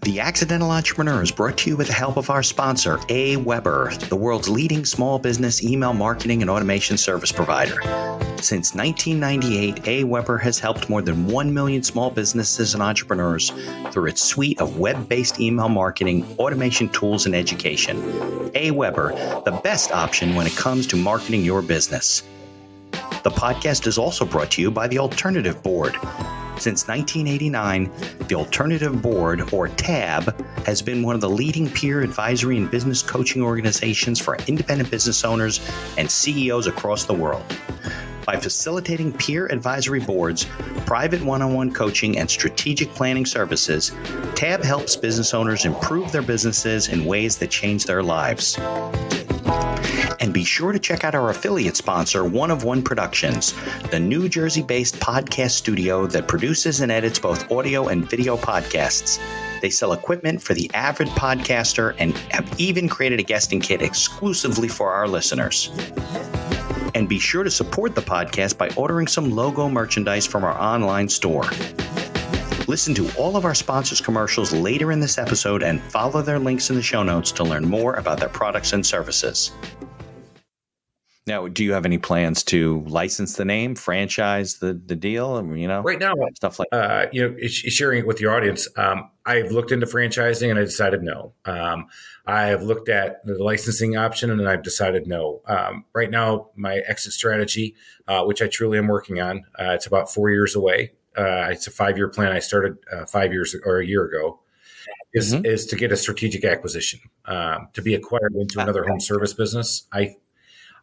The Accidental Entrepreneur is brought to you with the help of our sponsor, AWeber, the world's leading small business email marketing and automation service provider. Since 1998, AWeber has helped more than 1 million small businesses and entrepreneurs through its suite of web-based email marketing, automation tools, and education. AWeber, the best option when it comes to marketing your business. The podcast is also brought to you by the Alternative Board. Since 1989, the Alternative Board, or TAB, has been one of the leading peer advisory and business coaching organizations for independent business owners and CEOs across the world. By facilitating peer advisory boards, private one-on-one coaching, and strategic planning services, TAB helps business owners improve their businesses in ways that change their lives. And be sure to check out our affiliate sponsor, One of One Productions, the New Jersey-based podcast studio that produces and edits both audio and video podcasts. They sell equipment for the avid podcaster and have even created a guesting kit exclusively for our listeners. And be sure to support the podcast by ordering some logo merchandise from our online store. Listen to all of our sponsors' commercials later in this episode and follow their links in the show notes to learn more about their products and services. Now, do you have any plans to license the name, franchise the deal? Right now, stuff like sharing it with your audience. I've looked into franchising and I decided no. I've looked at the licensing option and I've decided no. Right now, my exit strategy, which I truly am working on, it's about 4 years away. It's a 5-year plan. I started 5 years or a year ago. Is to get a strategic acquisition, to be acquired into another home service business.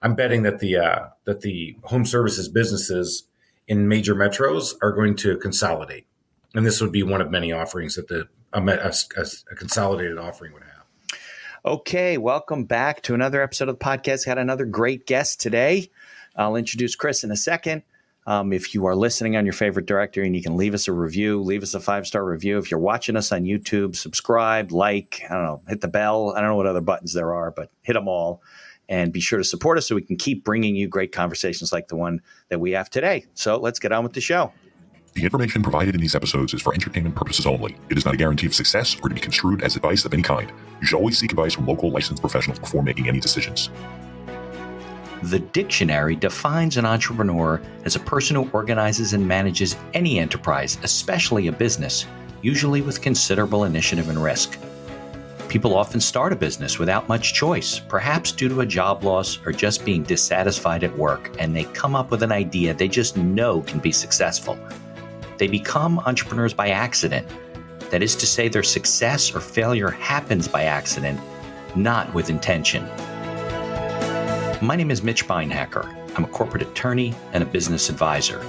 I'm betting that the home services businesses in major metros are going to consolidate, and this would be one of many offerings that a consolidated offering would have. Okay, welcome back to another episode of the podcast. Got another great guest today. I'll introduce Chris in a second. If you are listening on your favorite directory, and you can leave us a review, leave us a 5-star review. If you're watching us on YouTube, subscribe, like, hit the bell. I don't know what other buttons there are, but hit them all. And be sure to support us so we can keep bringing you great conversations like the one that we have today. So let's get on with the show. The information provided in these episodes is for entertainment purposes only. It is not a guarantee of success or to be construed as advice of any kind. You should always seek advice from local licensed professionals before making any decisions. The dictionary defines an entrepreneur as a person who organizes and manages any enterprise, especially a business, usually with considerable initiative and risk. People often start a business without much choice, perhaps due to a job loss or just being dissatisfied at work, and they come up with an idea they just know can be successful. They become entrepreneurs by accident. That is to say, their success or failure happens by accident, not with intention. My name is Mitch Beinhacker. I'm a corporate attorney and a business advisor.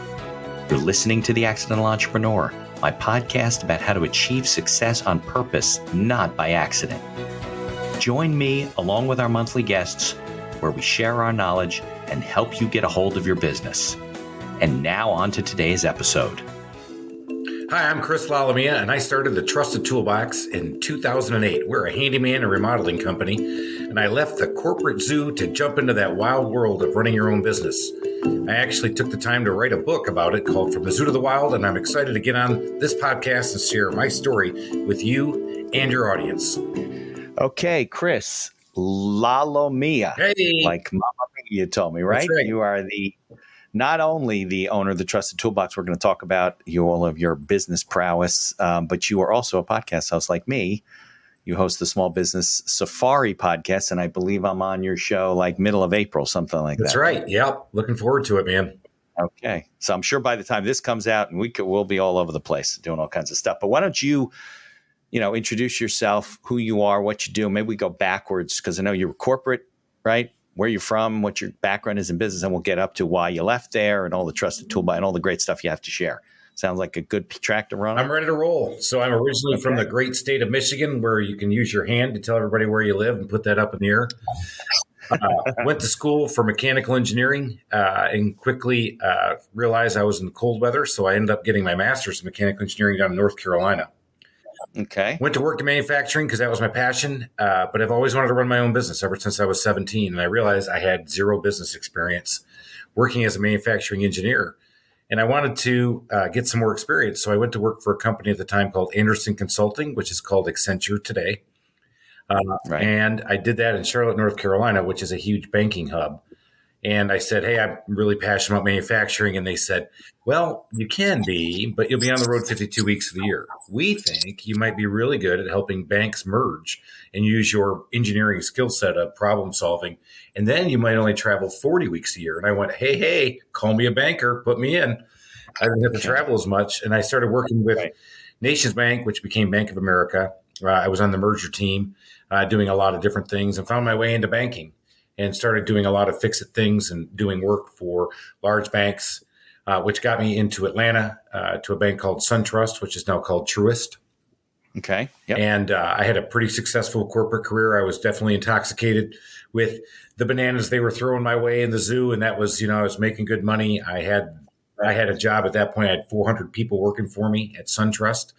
You're listening to The Accidental Entrepreneur, my podcast about how to achieve success on purpose, not by accident. Join me along with our monthly guests, where we share our knowledge and help you get a hold of your business. And now on to today's episode. Hi, I'm Chris Lalomia, and I started the Trusted Toolbox in 2008. We're a handyman and remodeling company, and I left the corporate zoo to jump into that wild world of running your own business. I actually took the time to write a book about it called From the Zoo to the Wild, and I'm excited to get on this podcast and share my story with you and your audience. Okay, Chris, Lalomia. Hey. Like Mama Mia, you told me, right? That's right. You are not only the owner of the Trusted Toolbox. We're going to talk about all of your business prowess, but you are also a podcast host like me. You host the Small Business Safari podcast, and I believe I'm on your show like middle of April, something like that. That's right. Yep. Looking forward to it, man. Okay. So I'm sure by the time this comes out, and we'll be all over the place doing all kinds of stuff. But why don't you, introduce yourself, who you are, what you do. Maybe we go backwards because I know you're corporate, right? Where you're from, what your background is in business, and we'll get up to why you left there and all the Trusted Toolbox and all the great stuff you have to share. Sounds like a good track to run on. I'm ready to roll. So I'm originally from the great state of Michigan, where you can use your hand to tell everybody where you live and put that up in the air. Went to school for mechanical engineering and quickly realized I was in cold weather. So I ended up getting my master's in mechanical engineering down in North Carolina. Okay. Went to work in manufacturing because that was my passion. But I've always wanted to run my own business ever since I was 17. And I realized I had zero business experience working as a manufacturing engineer. and I wanted to get some more experience. So I went to work for a company at the time called Anderson Consulting, which is called Accenture today. Right. And I did that in Charlotte, North Carolina, which is a huge banking hub. And I said, hey, I'm really passionate about manufacturing. And they said, well, you can be, but you'll be on the road 52 weeks of the year. We think you might be really good at helping banks merge and use your engineering skill set of problem solving. And then you might only travel 40 weeks a year. And I went, hey, call me a banker, put me in. I didn't have to travel as much. And I started working with Nations Bank, which became Bank of America. I was on the merger team doing a lot of different things and found my way into banking. And started doing a lot of fix-it things and doing work for large banks, which got me into Atlanta to a bank called SunTrust, which is now called Truist. Okay. Yep. And I had a pretty successful corporate career. I was definitely intoxicated with the bananas they were throwing my way in the zoo. And that was, I was making good money. I had a job at that point. I had 400 people working for me at SunTrust,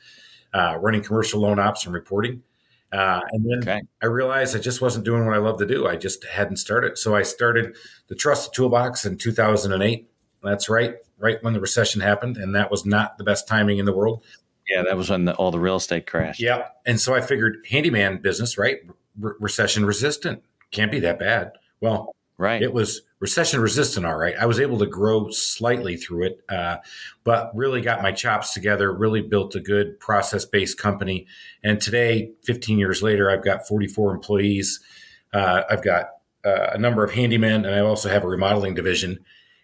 running commercial loan ops and reporting. And then I realized I just wasn't doing what I love to do. I just hadn't started. So I started the Trusted Toolbox in 2008. That's right when the recession happened. And that was not the best timing in the world. Yeah, that was when all the real estate crashed. Yeah. And so I figured handyman business, right? Recession resistant. Can't be that bad. Well, it was recession resistant. All right. I was able to grow slightly through it, but really got my chops together, really built a good process-based company. And today, 15 years later, I've got 44 employees. I've got a number of handymen, and I also have a remodeling division.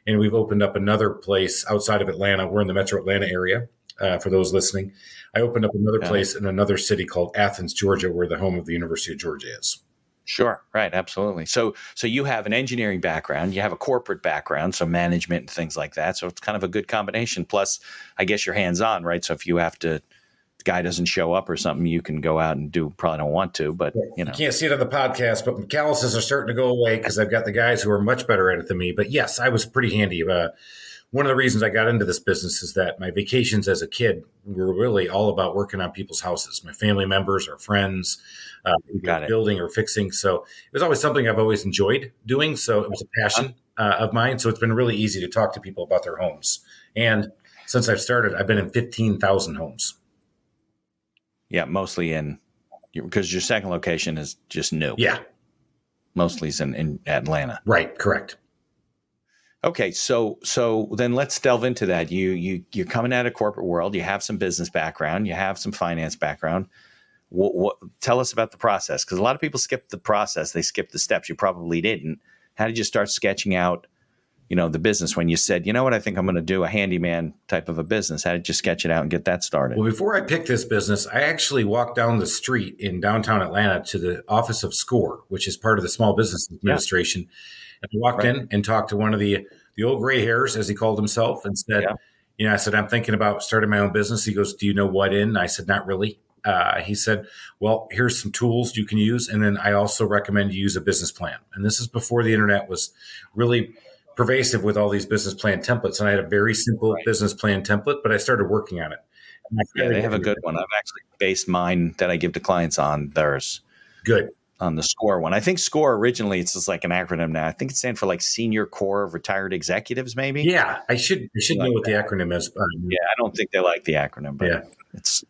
And we've opened up another place outside of Atlanta. We're in the metro Atlanta area, for those listening. I opened up another place in another city called Athens, Georgia, where the home of the University of Georgia is. Sure. Right. Absolutely. So you have an engineering background, you have a corporate background, so management and things like that. So it's kind of a good combination. Plus, I guess you're hands-on, right? So if you have to, the guy doesn't show up or something, you can go out and do, probably don't want to, but You can't see it on the podcast, but my calluses are starting to go away because I've got the guys who are much better at it than me. But yes, I was pretty handy. One of the reasons I got into this business is that my vacations as a kid were really all about working on people's houses, my family members or friends, building or fixing. So it was always something I've always enjoyed doing. So it was a passion of mine. So it's been really easy to talk to people about their homes. And since I've started, I've been in 15,000 homes. Yeah, mostly because your second location is just new. Yeah. Mostly is in Atlanta. Right. Correct. Okay, so then let's delve into that. You're coming out of corporate world. You have some business background. You have some finance background. Tell us about the process, because a lot of people skip the process. They skip the steps. You probably didn't. How did you start sketching out, the business when you said, you know what, I think I'm going to do a handyman type of a business? How did you sketch it out and get that started? Well, before I picked this business, I actually walked down the street in downtown Atlanta to the office of SCORE, which is part of the Small Business Administration. Yeah. And I walked in and talked to one of the old gray hairs, as he called himself, and said, I said, I'm thinking about starting my own business. He goes, do you know what in? I said, not really. He said, well, here's some tools you can use. And then I also recommend you use a business plan. And this is before the internet was really pervasive with all these business plan templates. And I had a very simple business plan template, but I started working on it. Yeah, they have a good one. I've actually based mine that I give to clients on theirs. Good. On the SCORE one. I think SCORE originally, it's just like an acronym now. I think it stands for like Senior Corps of Retired Executives, maybe. Yeah, I should know what the acronym is. Yeah, I don't think they like the acronym, but it's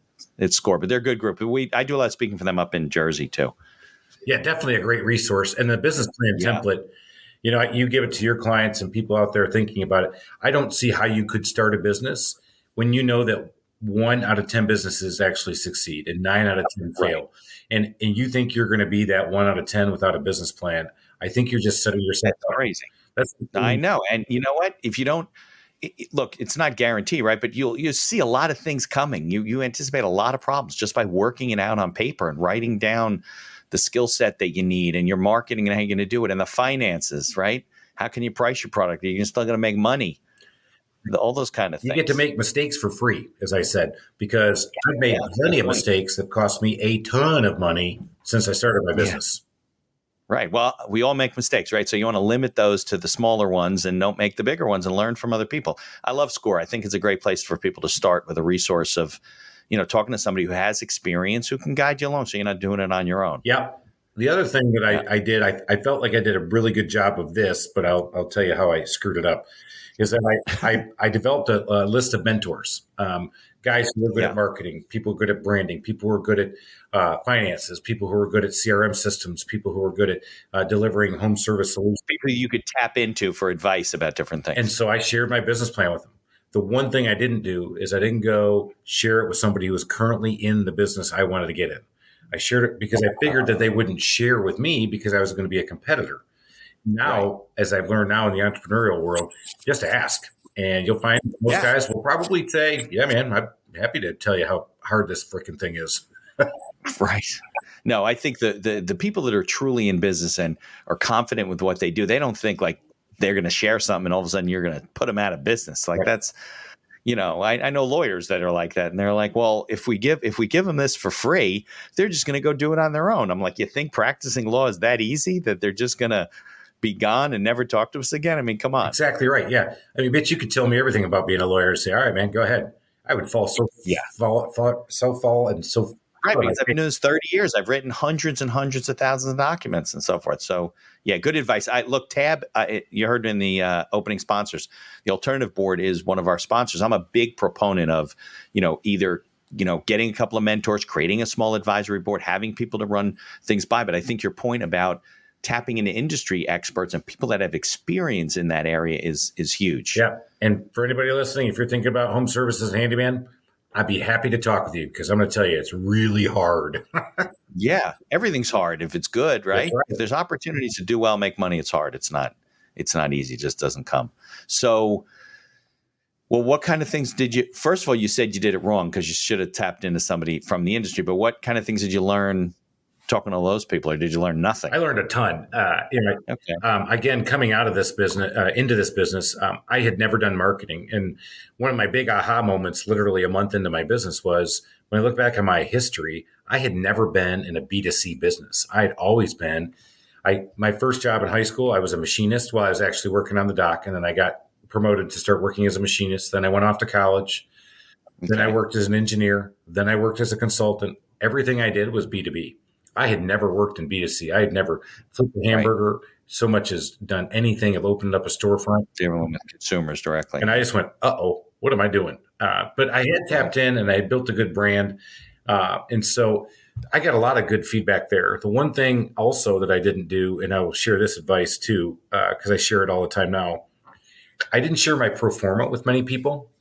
SCORE. But they're a good group. I do a lot of speaking for them up in Jersey too. Yeah, definitely a great resource. And the business plan template, you give it to your clients and people out there thinking about it. I don't see how you could start a business when you know that 1 out of 10 businesses actually succeed and 9 out of 10 fail. And you think you're going to be that 1 out of 10 without a business plan. I think you're just setting yourself up. Crazy. I know. And you know what? If you don't look, it's not guaranteed, right? But you'll see a lot of things coming. You anticipate a lot of problems just by working it out on paper and writing down the skill set that you need and your marketing and how you're going to do it and the finances, right? How can you price your product? Are you still going to make money? All those kind of things. You get to make mistakes for free, as I said, because I've made plenty of mistakes that cost me a ton of money since I started my business. Right. Well, we all make mistakes, right? So you want to limit those to the smaller ones and don't make the bigger ones and learn from other people. I love SCORE. I think it's a great place for people to start with a resource of, talking to somebody who has experience, who can guide you along so you're not doing it on your own. Yeah. The other thing that I did, I felt like I did a really good job of this, but I'll tell you how I screwed it up. Is that I developed a list of mentors, guys who were good at marketing, people who were good at branding, people who were good at finances, people who were good at CRM systems, people who were good at delivering home service solutions. People you could tap into for advice about different things. And so I shared my business plan with them. The one thing I didn't do is I didn't go share it with somebody who was currently in the business I wanted to get in. I shared it because I figured that they wouldn't share with me because I was going to be a competitor. Now, as I've learned now in the entrepreneurial world, just ask. And you'll find most guys will probably say, yeah, man, I'm happy to tell you how hard this freaking thing is. Right. No, I think the people that are truly in business and are confident with what they do, they don't think like they're going to share something and all of a sudden you're going to put them out of business. Like that's, I know lawyers that are like that, and they're like, well, if we give them this for free, they're just going to go do it on their own. I'm like, you think practicing law is that easy that they're just going to be gone and never talk to us again? I mean, come on. Exactly right. Yeah. I mean, bitch, you could tell me everything about being a lawyer and say, all right, man, go ahead. I would fall Right, because I've been doing this 30 years. I've written hundreds and hundreds of thousands of documents and so forth. So, yeah, good advice. Tab, you heard in the opening sponsors, the Alternative Board is one of our sponsors. I'm a big proponent of, either getting a couple of mentors, creating a small advisory board, having people to run things by. But I think your point about tapping into industry experts and people that have experience in that area is huge. Yeah. And for anybody listening, if you're thinking about home services and handyman, I'd be happy to talk with you because I'm going to tell you, it's really hard. Yeah. Everything's hard if it's good, right? If there's opportunities to do well, make money, it's hard. It's not easy. It just doesn't come. So, well, what kind of things first of all, you said you did it wrong because you should have tapped into somebody from the industry, but what kind of things did you learn talking to those people, or did you learn nothing? I learned a ton. Again, coming out of this business, into this business, I had never done marketing. And one of my big aha moments, literally a month into my business, was when I look back at my history, I had never been in a B2C business. I had always been, my first job in high school, I was a machinist while I was actually working on the dock. And then I got promoted to start working as a machinist. Then I went off to college. Then I worked as an engineer. Then I worked as a consultant. Everything I did was B2B. I had never worked in B2C. I had never flipped a hamburger so much as done anything. I've opened up a storefront. Dealing with consumers directly. And I just went, uh-oh, what am I doing? But I had tapped in and I had built a good brand. And so I got a lot of good feedback there. The one thing also that I didn't do, and I will share this advice too, because I share it all the time now, I didn't share my pro forma with many people.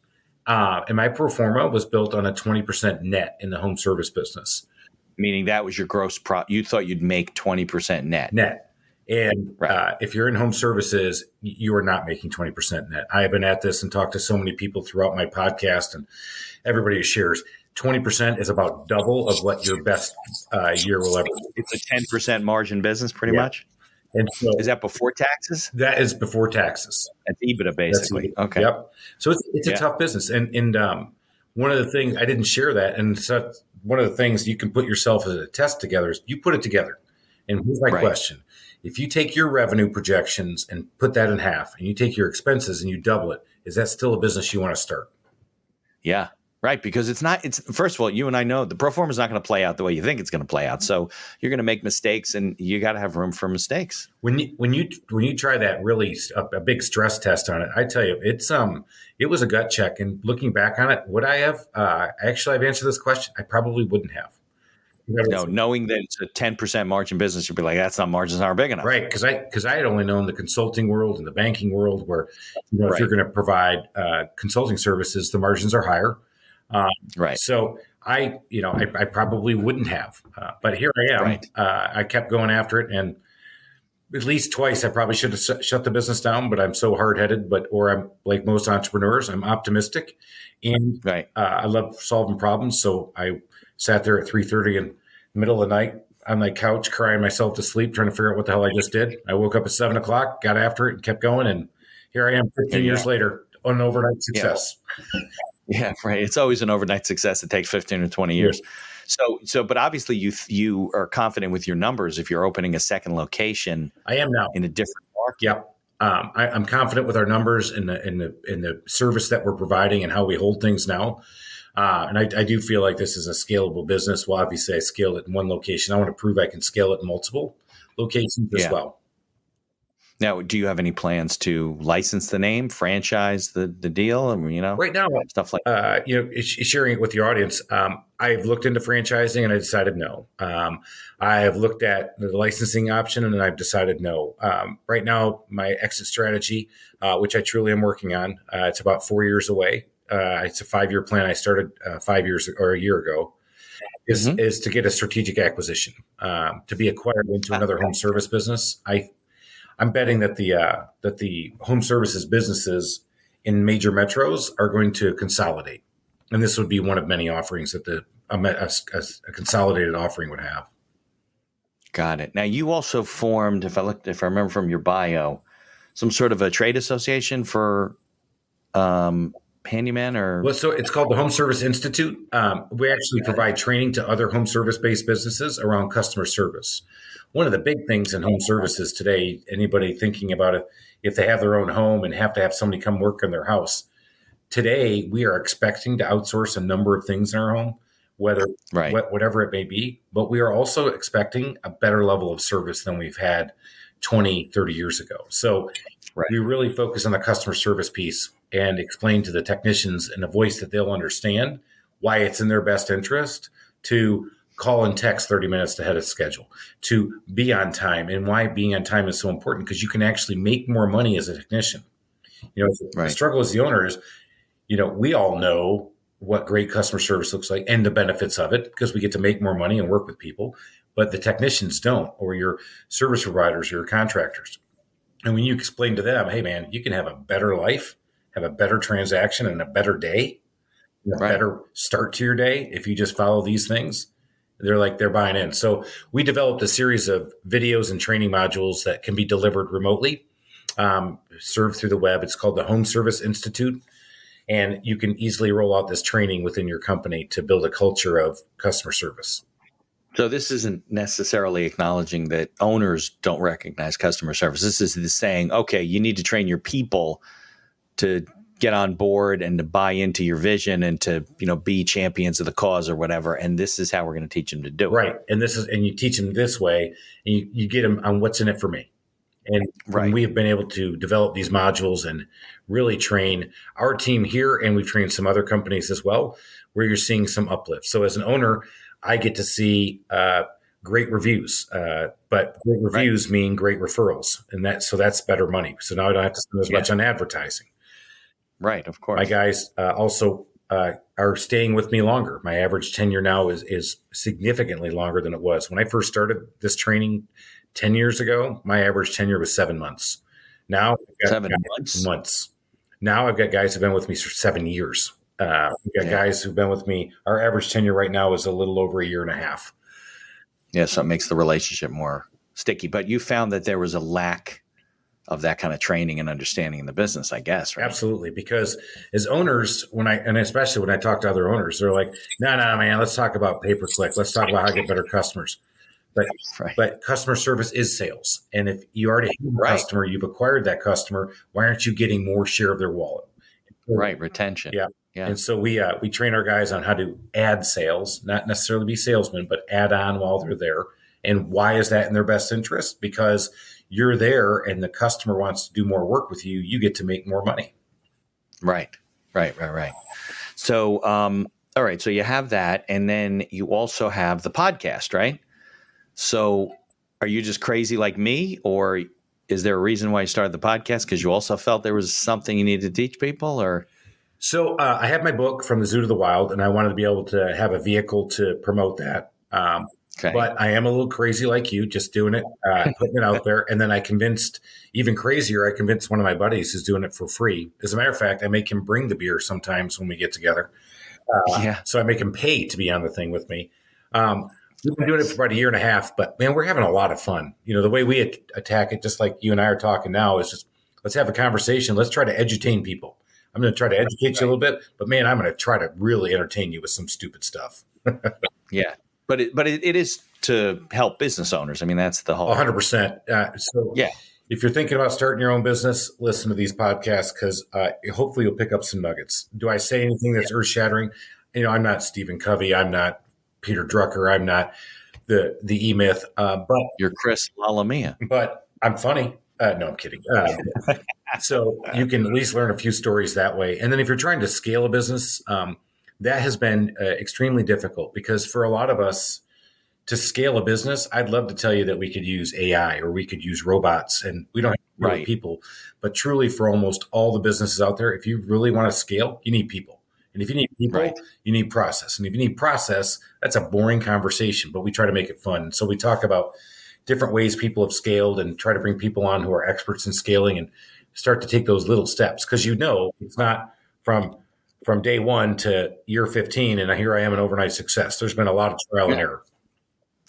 And my pro forma was built on a 20% net in the home service business. Meaning that was your gross you thought you'd make 20% net. And if you're in home services, you are not making 20% net. I have been at this and talked to so many people throughout my podcast, and everybody who shares 20% is about double of what your best year will ever be. It's a 10% margin business pretty much. And so, is that before taxes? That is before taxes. That's EBITDA basically. That's EBITDA. Okay. Yep. So it's a tough business. And one of the things I didn't share that. And so one of the things you can put yourself as a test together is you put it together. And here's my question. If you take your revenue projections and put that in half, and you take your expenses and you double it, is that still a business you want to start? Yeah. Right. Because it's first of all, you and I know the pro forma is not going to play out the way you think it's going to play out. So you're going to make mistakes, and you got to have room for mistakes. When you try that really a big stress test on it, I tell you, it was a gut check. And looking back on it, would I have actually I've answered this question? I probably wouldn't have. No, knowing that it's a 10% margin business, you'd be like, that's not, margins aren't big enough. Right. Because I had only known the consulting world and the banking world where if you're going to provide consulting services, the margins are higher. So I probably wouldn't have, but here I am. I kept going after it, and at least twice I probably should have shut the business down, but I'm so hard headed, or I'm like most entrepreneurs, I'm optimistic, and I love solving problems. So I sat there at 3:30 in the middle of the night on my couch, crying myself to sleep, trying to figure out what the hell I just did. I woke up at 7:00, got after it, and kept going, and here I am 15 years later on an overnight success. Yeah, right. It's always an overnight success. It takes 15 or 20 years. So, but obviously you are confident with your numbers if you're opening a second location. I am now in a different market. Yep. I'm confident with our numbers in the service that we're providing and how we hold things now. And I do feel like this is a scalable business. Well, obviously, I scaled it in one location. I want to prove I can scale it in multiple locations as Yeah. well. Now, do you have any plans to license the name, franchise the deal? I mean, Right now, stuff like sharing it with your audience, I've looked into franchising and I decided no. I've looked at the licensing option and I've decided no. Right now, my exit strategy, which I truly am working on, it's about 4 years away. It's a 5-year plan. I started 5 years or a year ago. Is to get a strategic acquisition, to be acquired into another home service business. I'm betting that the home services businesses in major metros are going to consolidate, and this would be one of many offerings that a consolidated offering would have. Got it. Now, you also formed, if I remember from your bio, some sort of a trade association for handyman, or Well, so it's called the Home Service Institute. We actually provide training to other home service-based businesses around customer service. One of the big things in home services today, anybody thinking about it, if they have their own home and have to have somebody come work in their house, today we are expecting to outsource a number of things in our home, whatever it may be, but we are also expecting a better level of service than we've had 20, 30 years ago. So we really focus on the customer service piece and explain to the technicians in a voice that they'll understand why it's in their best interest to call and text 30 minutes ahead of schedule, to be on time, and why being on time is so important, because you can actually make more money as a technician. The struggle as the owner is, we all know what great customer service looks like and the benefits of it because we get to make more money and work with people, but the technicians don't, or your service providers or your contractors. And when you explain to them, hey man, you can have a better life, have a better transaction and a better day, a better start to your day if you just follow these things, they're buying in. So we developed a series of videos and training modules that can be delivered remotely, served through the web. It's called the Home Service Institute. And you can easily roll out this training within your company to build a culture of customer service. So this isn't necessarily acknowledging that owners don't recognize customer service. This is saying, okay, you need to train your people to get on board and to buy into your vision and to, be champions of the cause or whatever. And this is how we're going to teach them to do it. Right. And you teach them this way, and you get them on what's in it for me. And we have been able to develop these modules and really train our team here. And we've trained some other companies as well, where you're seeing some uplift. So as an owner, I get to see great reviews, but great reviews mean great referrals. And that's better money. So now I don't have to spend as much on advertising. Right. Of course. My guys also are staying with me longer. My average tenure now is significantly longer than it was. When I first started this training 10 years ago, my average tenure was 7 months. Now, 7 months. Now I've got guys who've been with me for 7 years. We've got guys who've been with me. Our average tenure right now is a little over a year and a half. Yeah, so it makes the relationship more sticky. But you found that there was a lack of that kind of training and understanding in the business, I guess, right? Absolutely. Because as owners, especially when I talk to other owners, they're like, no, man, let's talk about pay-per-click. Let's talk about how to get better customers. But customer service is sales. And if you already have a customer, you've acquired that customer, why aren't you getting more share of their wallet? Right. Retention. Yeah. And so we train our guys on how to add sales, not necessarily be salesmen, but add on while they're there. And why is that in their best interest? Because you're there and the customer wants to do more work with you. You get to make more money. Right. So, all right. So you have that. And then you also have the podcast, right? So are you just crazy like me, or is there a reason why you started the podcast? Because you also felt there was something you needed to teach people, or? So I have my book From the Zoo to the Wild, and I wanted to be able to have a vehicle to promote that. But I am a little crazy like you, just doing it, putting it out there. And then I convinced one of my buddies who's doing it for free. As a matter of fact, I make him bring the beer sometimes when we get together. So I make him pay to be on the thing with me. We've been doing it for about a year and a half, but man, we're having a lot of fun. The way we attack it, just like you and I are talking now, is just let's have a conversation. Let's try to edutain people. I'm going to try to educate you a little bit, but man, I'm going to try to really entertain you with some stupid stuff. Yeah. But it is to help business owners. I mean, that's the whole 100%. If you're thinking about starting your own business, listen to these podcasts because hopefully you'll pick up some nuggets. Do I say anything that's earth shattering? I'm not Stephen Covey. I'm not Peter Drucker. I'm not the E-Myth. But You're Chris Lalomia. But I'm funny. No, I'm kidding. So you can at least learn a few stories that way. And then if you're trying to scale a business, that has been extremely difficult because for a lot of us to scale a business, I'd love to tell you that we could use AI or we could use robots and we don't have to deal with people. But truly for almost all the businesses out there, if you really want to scale, you need people. And if you need people, you need process. And if you need process, that's a boring conversation, but we try to make it fun. So we talk about different ways people have scaled and try to bring people on who are experts in scaling and start to take those little steps. Because it's not from day one to year 15 and here I am an overnight success. There's been a lot of trial and error.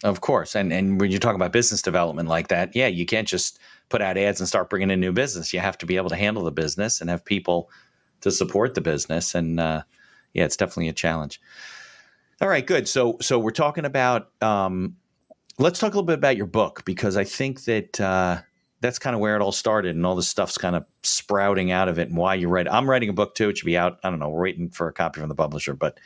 Of course. And when you talk about business development like that, you can't just put out ads and start bringing in new business. You have to be able to handle the business and have people to support the business. And it's definitely a challenge. All right, good. So we're talking about, let's talk a little bit about your book, because I think that that's kind of where it all started and all this stuff's kind of sprouting out of it and why you write. I'm writing a book too. It should be out. I don't know. We're waiting for a copy from the publisher, but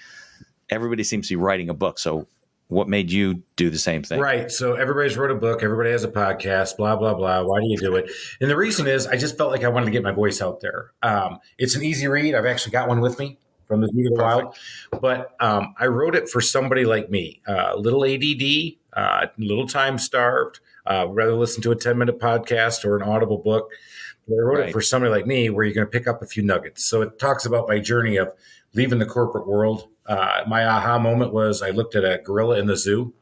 everybody seems to be writing a book. So what made you do the same thing? Right. So everybody's wrote a book. Everybody has a podcast, blah, blah, blah. Why do you do it? And the reason is I just felt like I wanted to get my voice out there. It's an easy read. I've actually got one with me from the Zoo to the Wild. But I wrote it for somebody like me, little ADD, little time starved, rather listen to a 10-minute podcast or an Audible book. But I wrote it for somebody like me where you're going to pick up a few nuggets. So it talks about my journey of leaving the corporate world. My aha moment was I looked at a gorilla in the zoo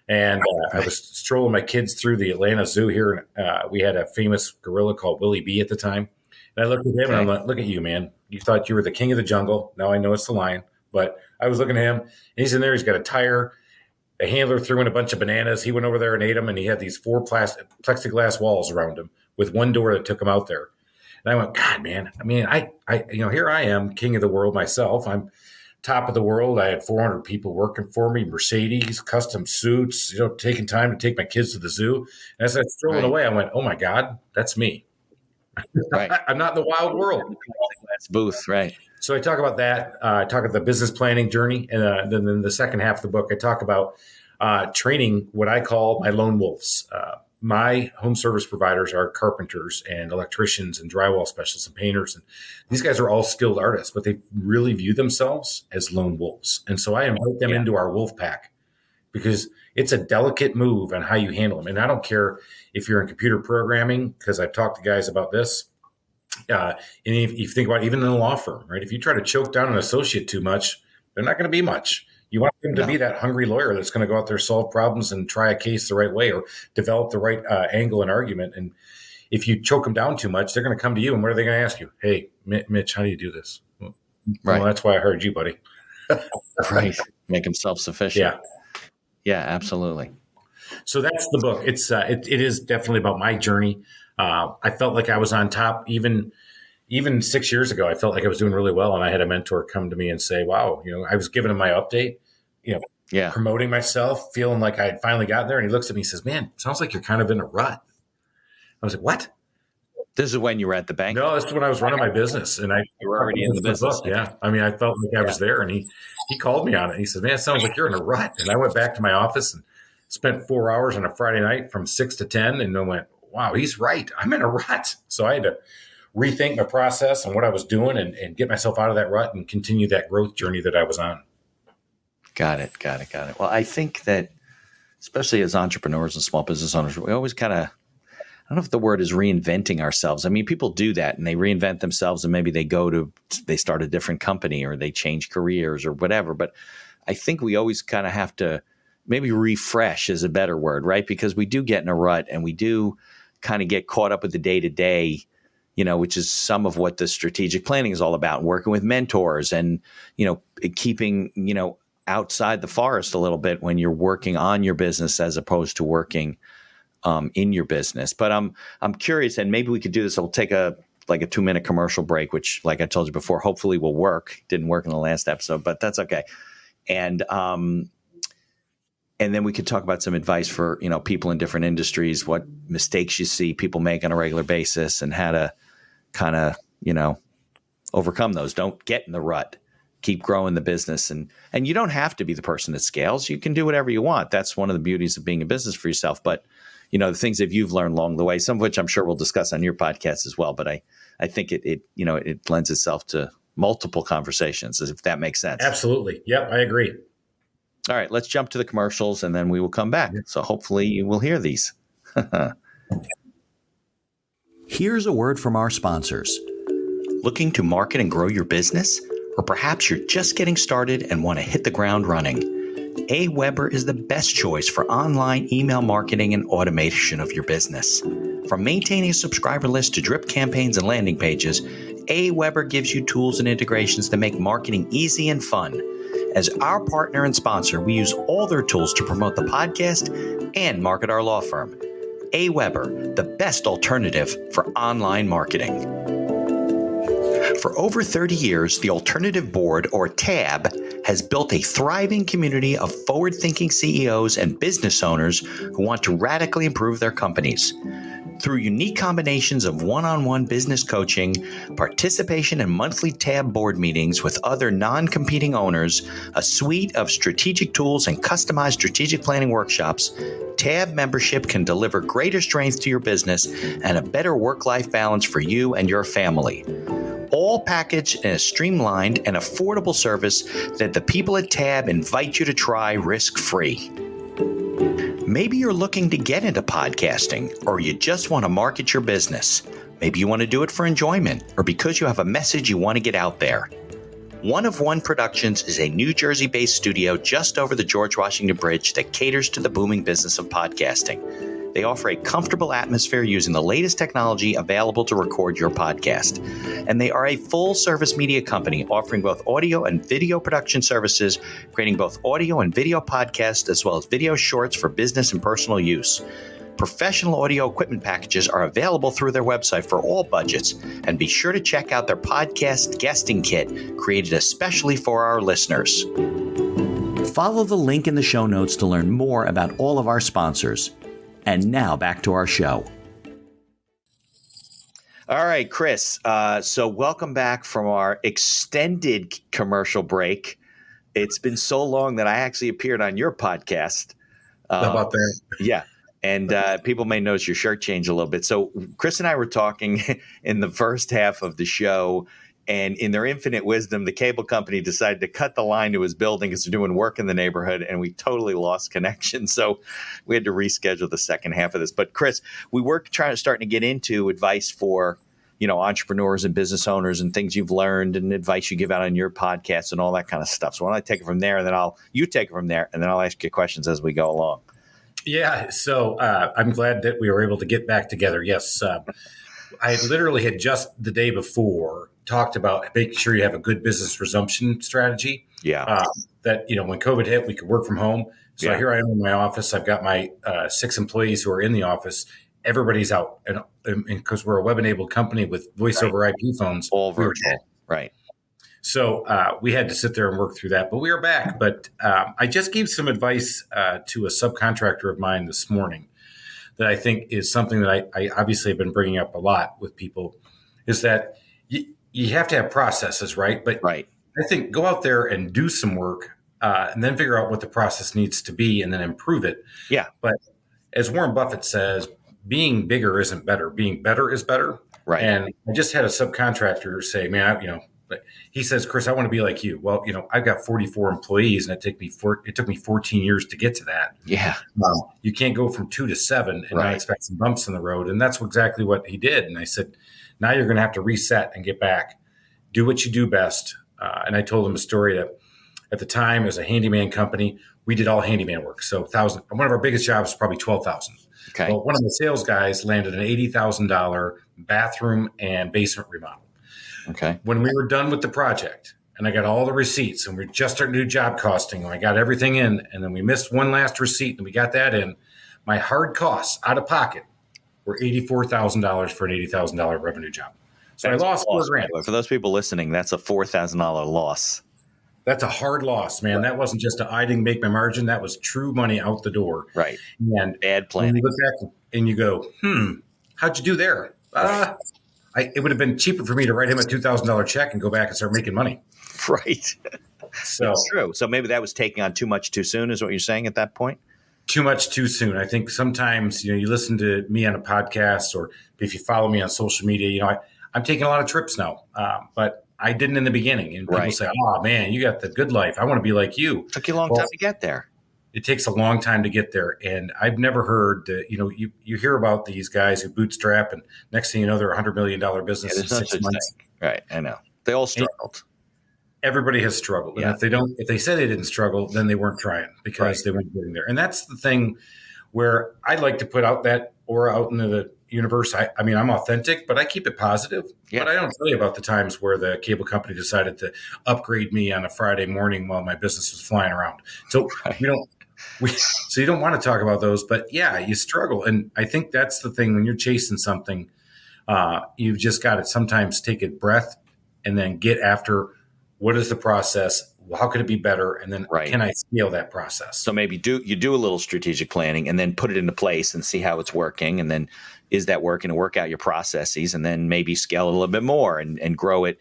and I was strolling my kids through the Atlanta Zoo here. We had a famous gorilla called Willie B at the time. And I looked at him and I'm like, look at you, man. You thought you were the king of the jungle. Now I know it's the lion. But I was looking at him and he's in there. He's got a tire. A handler threw in a bunch of bananas. He went over there and ate them. And he had these 4 plexiglass walls around him with one door that took him out there. And I went, God, man. I mean, I here I am, king of the world myself. I'm top of the world. I had 400 people working for me, Mercedes, custom suits, taking time to take my kids to the zoo. And as I was strolling away, I went, oh my God, that's me. Right. I'm not in the wild world. That's booth, right. So I talk about that. I talk about the business planning journey. And then in the second half of the book, I talk about training what I call my lone wolves. My home service providers are carpenters and electricians and drywall specialists and painters. And these guys are all skilled artists, but they really view themselves as lone wolves. And so I invite them into our wolf pack because it's a delicate move on how you handle them. And I don't care if you're in computer programming, because I've talked to guys about this. And if you think about it, even in a law firm, right? If you try to choke down an associate too much, they're not going to be much. You want them to be that hungry lawyer that's going to go out there, solve problems, and try a case the right way or develop the right angle and argument. And if you choke them down too much, they're going to come to you. And what are they going to ask you? Hey, Mitch, how do you do this? Well, that's why I hired you, buddy. Right. Make them self-sufficient. Yeah. Yeah, absolutely. So that's the book. It's it is definitely about my journey. I felt like I was on top even 6 years ago. I felt like I was doing really well, and I had a mentor come to me and say, "Wow, I was giving him my update, promoting myself, feeling like I had finally gotten there." And he looks at me and says, "Man, it sounds like you're kind of in a rut." I was like, "What?" This is when you were at the bank? No, this is when I was running my business, and you were already in the business. Yeah, I mean, I felt like I was there, and he called me on it. He said, "Man, it sounds like you're in a rut." And I went back to my office and spent 4 hours on a Friday night from 6 to 10, and I went, "Wow, he's right. I'm in a rut." So I had to rethink my process and what I was doing and get myself out of that rut and continue that growth journey that I was on. Got it. Well, I think that especially as entrepreneurs and small business owners, we always kind of, I don't know if the word is reinventing ourselves. I mean, people do that and they reinvent themselves and maybe they start a different company or they change careers or whatever. But I think we always kind of have to maybe refresh is a better word, right? Because we do get in a rut and we do kind of get caught up with the day-to-day, which is some of what the strategic planning is all about, working with mentors and, keeping, outside the forest a little bit when you're working on your business as opposed to working in your business. But I'm curious, and maybe we could do this. We'll take a 2-minute commercial break, which, like I told you before, hopefully will work. Didn't work in the last episode, but that's okay. And then we could talk about some advice for, people in different industries, what mistakes you see people make on a regular basis and how to kind of, overcome those. Don't get in the rut keep growing the business. And you don't have to be the person that scales. You can do whatever you want. That's one of the beauties of being a business for yourself. But, the things that you've learned along the way, some of which I'm sure we'll discuss on your podcast as well. But I think it lends itself to multiple conversations, if that makes sense. Absolutely. Yep, I agree. All right, let's jump to the commercials and then we will come back. So hopefully you will hear these. Here's a word from our sponsors. Looking to market and grow your business? Or perhaps you're just getting started and want to hit the ground running? AWeber is the best choice for online email marketing and automation of your business. From maintaining a subscriber list to drip campaigns and landing pages, AWeber gives you tools and integrations that make marketing easy and fun. As our partner and sponsor, we use all their tools to promote the podcast and market our law firm. AWeber, the best alternative for online marketing. For over 30 years, the Alternative Board, or TAB, has built a thriving community of forward-thinking CEOs and business owners who want to radically improve their companies. Through unique combinations of one-on-one business coaching, participation in monthly TAB board meetings with other non-competing owners, a suite of strategic tools, and customized strategic planning workshops, TAB membership can deliver greater strength to your business and a better work-life balance for you and your family. All packaged in a streamlined and affordable service that the people at TAB invite you to try risk-free. Maybe you're looking to get into podcasting, or you just want to market your business. Maybe you want to do it for enjoyment, or because you have a message you want to get out there. One of One Productions is a New Jersey-based studio just over the George Washington Bridge that caters to the booming business of podcasting. They offer a comfortable atmosphere using the latest technology available to record your podcast. And they are a full-service media company offering both audio and video production services, creating both audio and video podcasts, as well as video shorts for business and personal use. Professional audio equipment packages are available through their website for all budgets. And be sure to check out their podcast guesting kit, created especially for our listeners. Follow the link in the show notes to learn more about all of our sponsors. And now back to our show. All right, Chris. So welcome back from our extended commercial break. It's been so long that I actually appeared on your podcast. How about that? Yeah. And people may notice your shirt changed a little bit. So Chris and I were talking in the first half of the show, and in their infinite wisdom, the cable company decided to cut the line to his building because they're doing work in the neighborhood, and we totally lost connection. So we had to reschedule the second half of this. But Chris, we were starting to get into advice for, entrepreneurs and business owners and things you've learned and advice you give out on your podcast and all that kind of stuff. So why don't I take it from there, and then you take it from there, and then I'll ask you questions as we go along. Yeah. So I'm glad that we were able to get back together. Yes. I literally had just the day before talked about making sure you have a good business resumption strategy. Yeah. That, when COVID hit, we could work from home. So Here I am in my office. I've got my 6 employees who are in the office. Everybody's out. And because we're a web-enabled company with voice over IP phones. All virtual. Right. So we had to sit there and work through that. But we are back. But I just gave some advice to a subcontractor of mine this morning that I think is something that I obviously have been bringing up a lot with people, is that you have to have processes, right? But right. I think go out there and do some work and then figure out what the process needs to be and then improve it. Yeah. But as Warren Buffett says, being bigger isn't better. Being better is better. Right. And I just had a subcontractor say, man, he says, Chris, I want to be like you. Well, I've got 44 employees, and it took me 14 years to get to that. Yeah. You can't go from 2 to 7 and right. not expect some bumps in the road. And that's exactly what he did. And I said, now you're going to have to reset and get back. Do what you do best. And I told him a story that at the time, as a handyman company, we did all handyman work. So one of our biggest jobs was probably $12,000. Okay. Well, one of the sales guys landed an $80,000 bathroom and basement remodel. Okay. When we were done with the project and I got all the receipts and we're just starting to do job costing and I got everything in, and then we missed one last receipt and we got that in, my hard costs out of pocket were $84,000 for an $80,000 revenue job. So I lost $4,000. For those people listening, that's a $4,000 loss. That's a hard loss, man. Right. That wasn't just I didn't make my margin. That was true money out the door. Right. And bad planning. You look back and you go, how'd you do there? Right. It would have been cheaper for me to write him a $2,000 check and go back and start making money. Right. So It's true. So maybe that was taking on too much too soon, is what you're saying at that point? too much too soon. I think sometimes, you listen to me on a podcast, or if you follow me on social media, I'm taking a lot of trips now, but I didn't in the beginning. And people Right. say, "Oh man, you got the good life. I want to be like you." Took you a long Well, time to get there. it takes a long time to get there. And I've never heard that, you hear about these guys who bootstrap, and next thing you know, they're $100 million business in There's no 6 such months. thing. Right. I know. They all struggled. Everybody has struggled. And if they say they didn't struggle, then they weren't trying, because they weren't getting there. And that's the thing where I'd like to put out that aura out into the universe. I mean, I'm authentic, but I keep it positive. Yeah. But I don't tell you about the times where the cable company decided to upgrade me on a Friday morning while my business was flying around. So so you don't want to talk about those, but yeah, you struggle. And I think that's the thing when you're chasing something, you've just got to sometimes take a breath and then get after what is the process, how could it be better, and then can I scale that process? So maybe you do a little strategic planning and then put it into place and see how it's working, and then is that working, to work out your processes, and then maybe scale it a little bit more and grow it.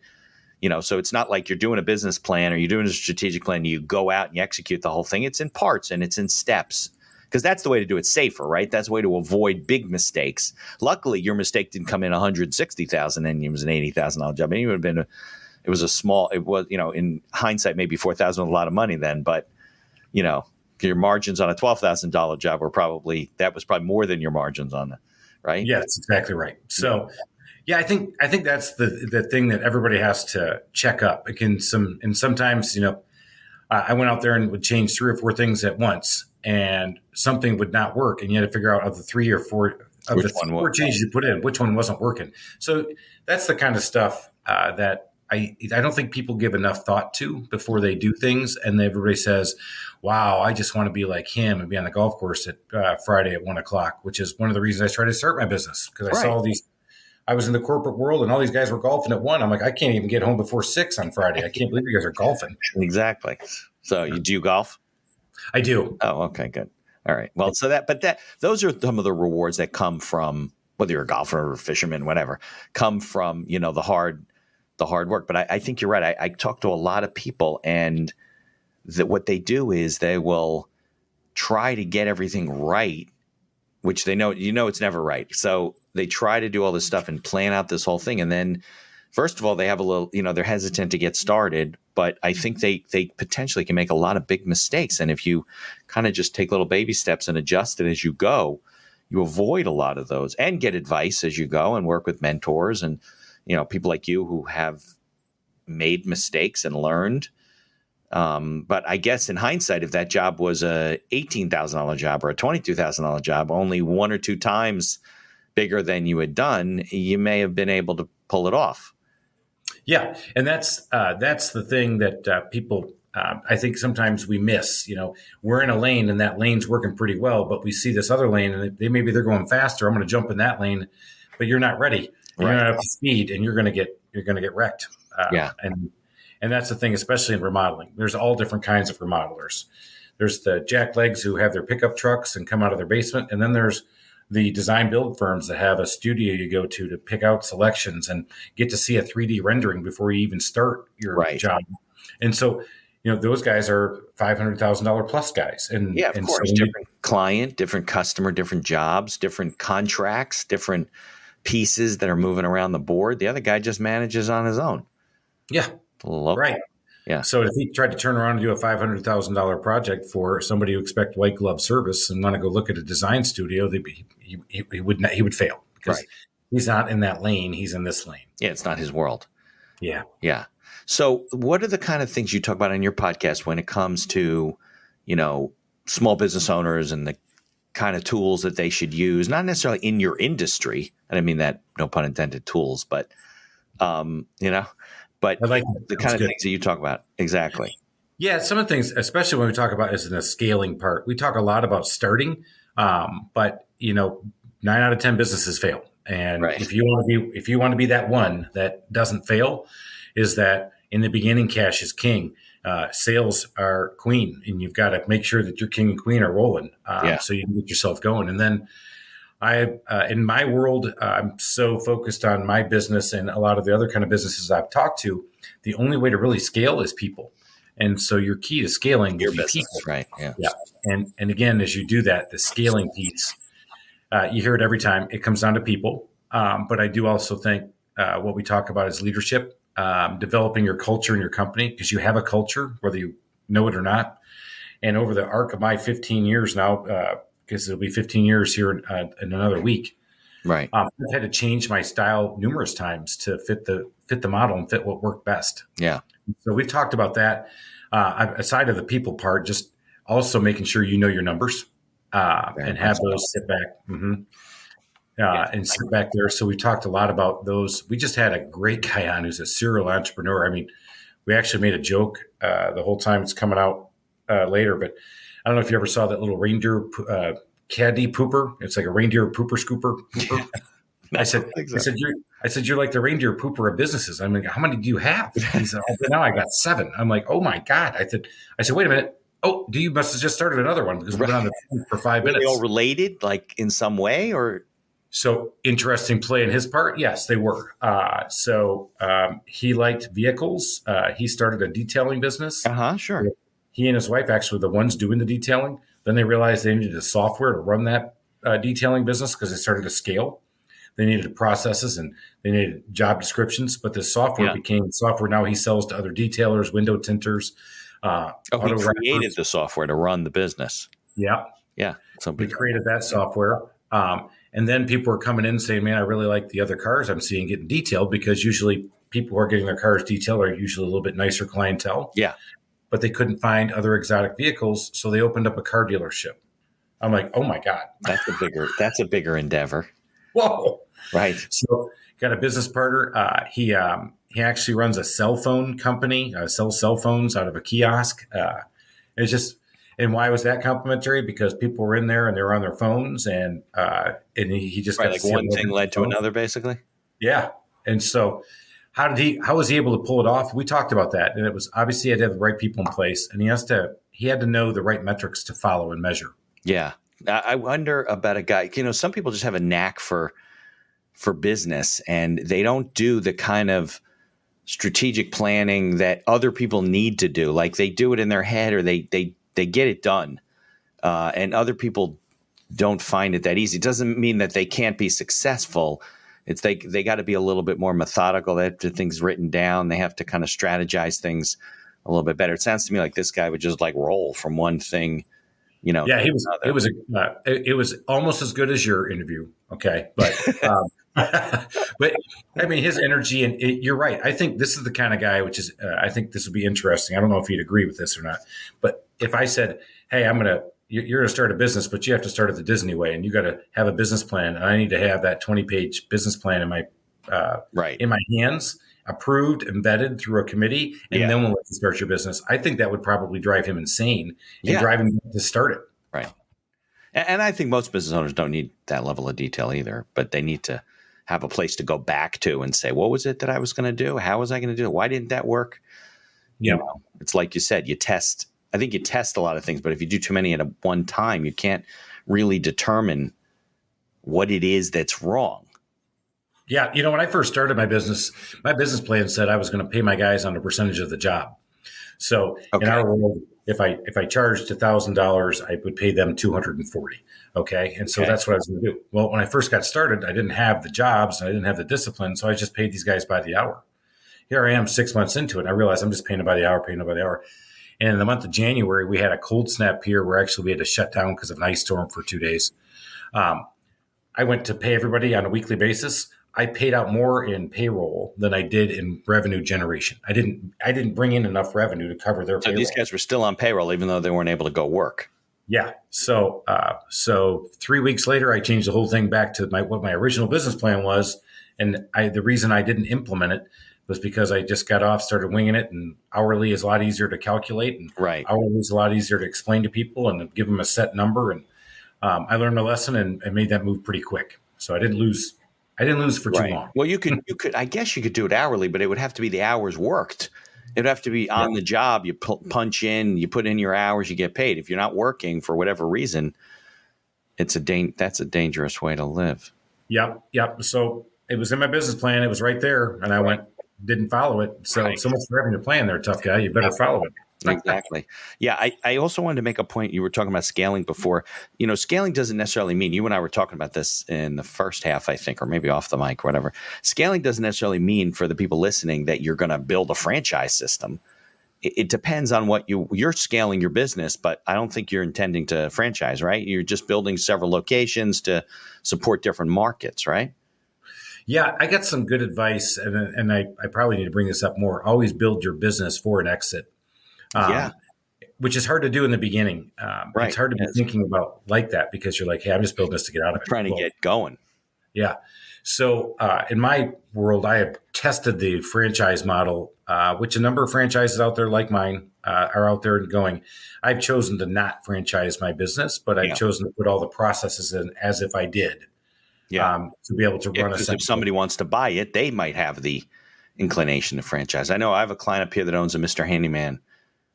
So it's not like you're doing a business plan or you're doing a strategic plan, you go out and you execute the whole thing. It's in parts and it's in steps, because that's the way to do it safer, right? That's the way to avoid big mistakes. Luckily, your mistake didn't come in $160,000 and it was an $80,000 job. And it would have been in hindsight, maybe $4,000 was a lot of money then, but your margins on a $12,000 job that was probably more than your margins on right? Yeah, that's exactly right. So yeah, I think that's the thing that everybody has to check up. And sometimes, I went out there and would change 3 or 4 things at once, and something would not work. And you had to figure out of the 3 or 4 of the 4 changes you put in, which one wasn't working. So that's the kind of stuff that I don't think people give enough thought to before they do things. And everybody says, wow, I just want to be like him and be on the golf course at Friday at 1:00, which is one of the reasons I started to start my business, because I saw I was in the corporate world and all these guys were golfing at 1. I'm like, I can't even get home before 6 on Friday. I can't believe you guys are golfing. Exactly. So do you golf? I do. Oh, okay, good. All right. Well, those are some of the rewards that come from, whether you're a golfer or a fisherman, whatever, come from, the hard work. But I think you're right. I talk to a lot of people, and what they do is they will try to get everything right, which they know, it's never right. So they try to do all this stuff and plan out this whole thing. And then first of all, they have a little, they're hesitant to get started, but I think they potentially can make a lot of big mistakes. And if you kind of just take little baby steps and adjust it as you go, you avoid a lot of those, and get advice as you go and work with mentors and, people like you who have made mistakes and learned. But I guess in hindsight, if that job was a $18,000 job or a $22,000 job, only 1 or 2 times bigger than you had done, you may have been able to pull it off. Yeah. And that's the thing that people, I think sometimes we miss. We're in a lane and that lane's working pretty well, but we see this other lane and they're going faster. I'm going to jump in that lane, but you're not ready. You're not up to speed, and you're going to get wrecked. And that's the thing, especially in remodeling. There's all different kinds of remodelers. There's the jacklegs who have their pickup trucks and come out of their basement, and then there's the design build firms that have a studio you go to pick out selections and get to see a 3D rendering before you even start your job. And so, those guys are $500,000 plus guys. And of course, so different client, different customer, different jobs, different contracts, different pieces that are moving around the board. The other guy just manages on his own. Yeah. Local. Right. Yeah. So if he tried to turn around and do a $500,000 project for somebody who expect white glove service and want to go look at a design studio, he would fail, because he's not in that lane. He's in this lane. Yeah. It's not his world. Yeah. Yeah. So what are the kind of things you talk about on your podcast when it comes to, small business owners and the kind of tools that they should use, not necessarily in your industry? And I mean that, no pun intended, tools, but, but I like the kind of things that you talk about. Exactly. Yeah. Some of the things, especially when we talk about is in the scaling part, we talk a lot about starting, but 9 out of 10 businesses fail. And if you want to be that one that doesn't fail, is that in the beginning, cash is king. Sales are queen, and you've got to make sure that your king and queen are rolling, so you can get yourself going. And then in my world, I'm so focused on my business and a lot of the other kind of businesses I've talked to. the only way to really scale is people. And so your key to scaling will Your be business, people. right? Yeah. Yeah. And again, as you do that, the scaling piece, you hear it every time. It comes down to people. But I do also think what we talk about is leadership, developing your culture in your company, because you have a culture, whether you know it or not. And over the arc of my 15 years now, because it'll be 15 years here in another week, Right. I've had to change my style numerous times to fit the model and fit what worked best. Yeah. So we've talked about that. Aside of the people part, just also making sure you know your numbers and have those sit back and sit back there. So we talked a lot about those. We just had a great guy on who's a serial entrepreneur. I mean, we actually made a joke the whole time. It's coming out later, but I don't know if you ever saw that little reindeer caddy pooper. It's like a reindeer pooper scooper. Pooper. I said, you're like the reindeer pooper of businesses. I'm like, how many do you have? He said, oh, now I got 7. I'm like, oh my God. I said, wait a minute. Oh, you must have just started another one because we've been on the phone for 5 minutes. Were they all related, like in some way, or? So interesting play in his part. Yes, they were. He liked vehicles. He started a detailing business. Sure. He and his wife actually were the ones doing the detailing. Then they realized they needed a software to run that detailing business because they started to scale. They needed processes and they needed job descriptions, but the software became software. Now he sells to other detailers, window tinters. He created the software to run the business. Yeah. Yeah. We created that software. And then people were coming in saying, man, I really like the other cars I'm seeing getting detailed, because usually people who are getting their cars detailed are usually a little bit nicer clientele. Yeah. But they couldn't find other exotic vehicles. So they opened up a car dealership. I'm like, oh my God. That's a bigger endeavor. Whoa. Right. So got a business partner. He actually runs a cell phone company, sells cell phones out of a kiosk. It's just, and why was that complimentary? Because people were in there and they were on their phones, and he just got like one thing led to another, basically. Yeah. And so how was he able to pull it off? We talked about that, and it was obviously he had to have the right people in place, and he had to know the right metrics to follow and measure. Yeah. I wonder about a guy, some people just have a knack for business, and they don't do the kind of strategic planning that other people need to do. Like they do it in their head, or they get it done. And other people don't find it that easy. It doesn't mean that they can't be successful. It's they got to be a little bit more methodical. They have to things written down. They have to kind of strategize things a little bit better. It sounds to me like this guy would just like roll from one thing, Yeah, it was almost as good as your interview. Okay. But, but I mean, his energy, and you're right. I think this is the kind of guy, which is, I think this would be interesting. I don't know if you'd agree with this or not, but if I said, hey, you're going to start a business, but you have to start it the Disney way, and you got to have a business plan, and I need to have that 20-page business plan in my hands, approved, embedded through a committee, and then we'll let you start your business. I think that would probably drive him insane and drive him to start it. Right. And I think most business owners don't need that level of detail either, but they need to have a place to go back to and say, what was it that I was going to do? How was I going to do it? Why didn't that work? Yeah. It's like you said, I think you test a lot of things, but if you do too many at one time, you can't really determine what it is that's wrong. Yeah. When I first started my business plan said I was going to pay my guys on a percentage of the job. So in our world, if I charged $1,000, I would pay them $240. Okay. And so that's what I was going to do. Well, when I first got started, I didn't have the jobs and I didn't have the discipline. So I just paid these guys by the hour. Here I am 6 months into it. And I realized I'm just paying them by the hour. And in the month of January, we had a cold snap here where actually we had to shut down because of an ice storm for 2 days. I went to pay everybody on a weekly basis. I paid out more in payroll than I did in revenue generation. I didn't bring in enough revenue to cover their payroll. So these guys were still on payroll, even though they weren't able to go work. Yeah. So 3 weeks later, I changed the whole thing back to what my original business plan was. And the reason I didn't implement it was because I just got off, started winging it, and hourly is a lot easier to calculate. And hourly is a lot easier to explain to people and give them a set number. And I learned a lesson and made that move pretty quick. So I didn't lose for too long. Well, you could, I guess you could do it hourly, but it would have to be the hours worked. It would have to be on the job. You punch in, you put in your hours, you get paid. If you're not working for whatever reason, that's a dangerous way to live. Yep. So it was in my business plan. It was right there. And I went, didn't follow it. So Right. much for having your plan there, tough guy. You better follow it. Exactly. Yeah. I also wanted to make a point. You were talking about scaling before. Scaling doesn't necessarily mean, you and I were talking about this in the first half, I think, or maybe off the mic, whatever. Scaling doesn't necessarily mean, for the people listening, that you're going to build a franchise system. It depends on what you're scaling your business, but I don't think you're intending to franchise, right? You're just building several locations to support different markets, right? Yeah, I got some good advice, and I probably need to bring this up more. Always build your business for an exit. Yeah. Which is hard to do in the beginning. Right. It's hard to be thinking about like that, because you're like, hey, I'm just building this to get out of it. Trying to get going. Yeah. So in my world, I have tested the franchise model, which a number of franchises out there like mine are out there and going. I've chosen to not franchise my business, but I've chosen to put all the processes in as if I did. To be able to run a. Because if somebody wants to buy it, they might have the inclination to franchise. I know I have a client up here that owns a Mr. Handyman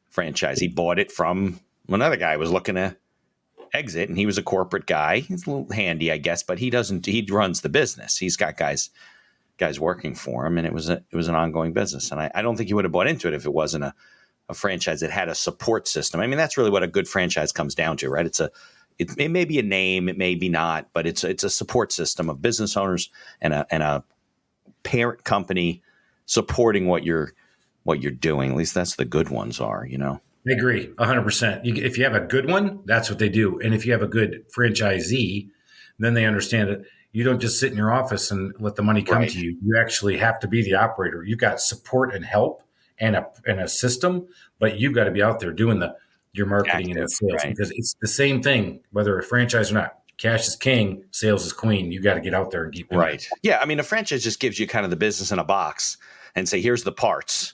franchise. He bought it from another guy who was looking to exit, and he was a corporate guy. He's a little handy, I guess, but he runs the business. He's got guys working for him, and it was an ongoing business. And I don't think he would have bought into it if it wasn't a franchise that had a support system. I mean, that's really what a good franchise comes down to, right? It may be a name, it may be not, but it's a support system of business owners and a parent company supporting what you're doing. At least that's the good ones are, I agree 100%. If you have a good one, that's what they do. And if you have a good franchisee, then they understand it. You don't just sit in your office and let the money come to you. You actually have to be the operator. You've got support and help and a system, but you've got to be out there doing your marketing and sales, because it's the same thing, whether a franchise or not. Cash is king, sales is queen. You got to get out there and keep doing it. Yeah. I mean, a franchise just gives you kind of the business in a box and say, here's the parts.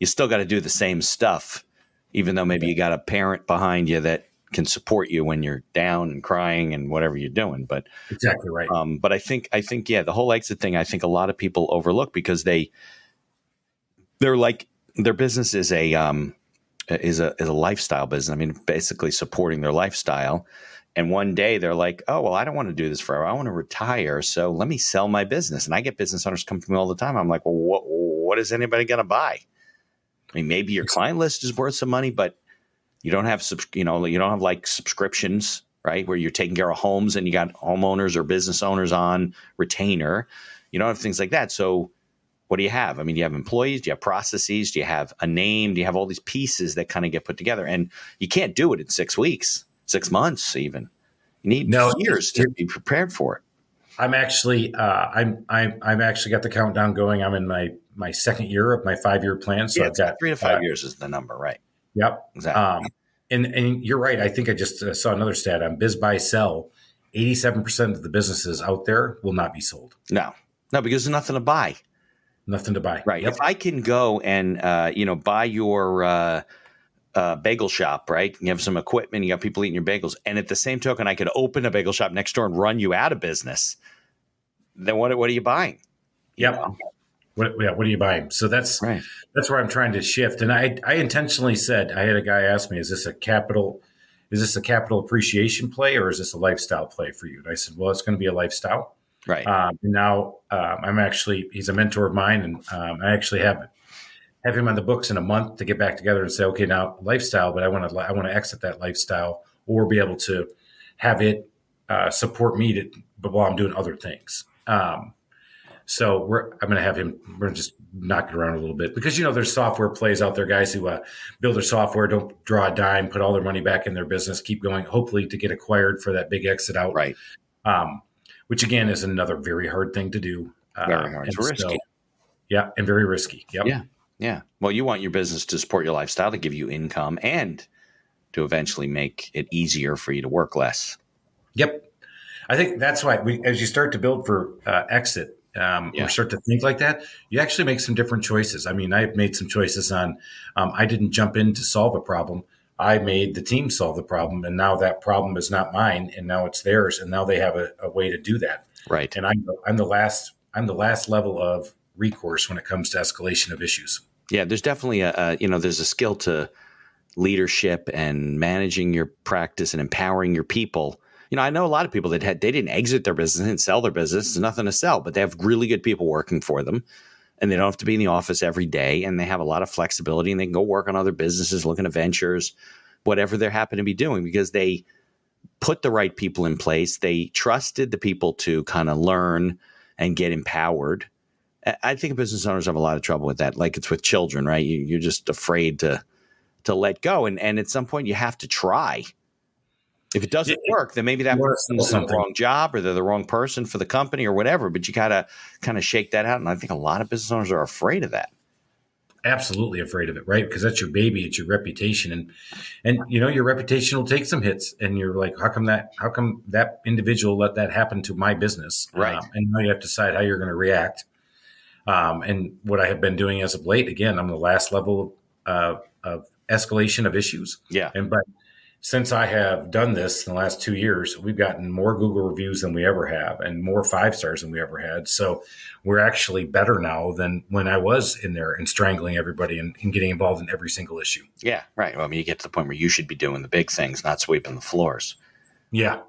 You still got to do the same stuff, even though maybe you got a parent behind you that can support you when you're down and crying and whatever you're doing. But exactly right. But I think, the whole exit thing, I think a lot of people overlook, because they're like, their business is a lifestyle business. I mean, basically supporting their lifestyle. And one day they're like, oh, well, I don't want to do this forever. I want to retire. So let me sell my business. And I get business owners come to me all the time. I'm like, well, what is anybody going to buy? I mean, maybe your client list is worth some money, but you don't have, you don't have like subscriptions, right? Where you're taking care of homes and you got homeowners or business owners on retainer. You don't have things like that. So what do you have? I mean, do you have employees? Do you have processes? Do you have a name? Do you have all these pieces that kind of get put together? And you can't do it in 6 weeks, 6 months, even. You need years to be prepared for it. I'm actually, I'm actually got the countdown going. I'm in my second year of my 5-year plan. So I've got 3 to 5 years is the number, right? Yep. Exactly. And you're right. I think I just saw another stat on Biz Buy Sell. 87% of the businesses out there will not be sold. No, because there's nothing to buy. Nothing to buy. Right. Yep. If I can go and, buy your bagel shop, right? You have some equipment, you got people eating your bagels. And at the same token, I could open a bagel shop next door and run you out of business. Then what are you buying? Yep. What are you buying? So that's where I'm trying to shift. And I intentionally said, I had a guy ask me, is this a capital appreciation play, or is this a lifestyle play for you? And I said, well, it's going to be a lifestyle. Right. And now he's a mentor of mine, and I actually have him on the books in a month to get back together and say, okay, now lifestyle, but I want to exit that lifestyle, or be able to have it support me but while I'm doing other things. So I'm going to have him. We're going to just knock it around a little bit, because there's software plays out there, guys who build their software, don't draw a dime, put all their money back in their business, keep going, hopefully to get acquired for that big exit out. Right. Which again is another very hard thing to do. Very hard. It's risky. Yeah, and very risky. Yep. Yeah. Well, you want your business to support your lifestyle, to give you income, and to eventually make it easier for you to work less. Yep. I think that's why as you start to build for exit, or start to think like that, you actually make some different choices. I mean, I've made some choices on, I didn't jump in to solve a problem. I made the team solve the problem, and now that problem is not mine, and now it's theirs, and now they have a way to do that. Right. And I'm the last level of recourse when it comes to escalation of issues. Yeah, there's definitely there's a skill to leadership and managing your practice and empowering your people. I know a lot of people that they didn't exit their business and sell their business. There's nothing to sell, but they have really good people working for them. and they don't have to be in the office every day, and they have a lot of flexibility, and they can go work on other businesses, looking at ventures, whatever they happen to be doing, because they put the right people in place. They trusted the people to kind of learn and get empowered. I think business owners have a lot of trouble with that. Like it's with children, right? You're just afraid to let go. And at some point you have to try. If it doesn't work, then maybe that person's in the wrong job, or they're the wrong person for the company or whatever. But you got to kind of shake that out. And I think a lot of business owners are afraid of that. Absolutely afraid of it, right? Because that's your baby, it's your reputation, and your reputation will take some hits, and you're like, how come that individual let that happen to my business, right? And now you have to decide how you're going to react. And what I have been doing as of late, again, I'm the last level of escalation of issues, but since I have done this in the last 2 years, we've gotten more Google reviews than we ever have, and more 5 stars than we ever had. So we're actually better now than when I was in there and strangling everybody and getting involved in every single issue. Yeah, right. Well, I mean, you get to the point where you should be doing the big things, not sweeping the floors. Yeah.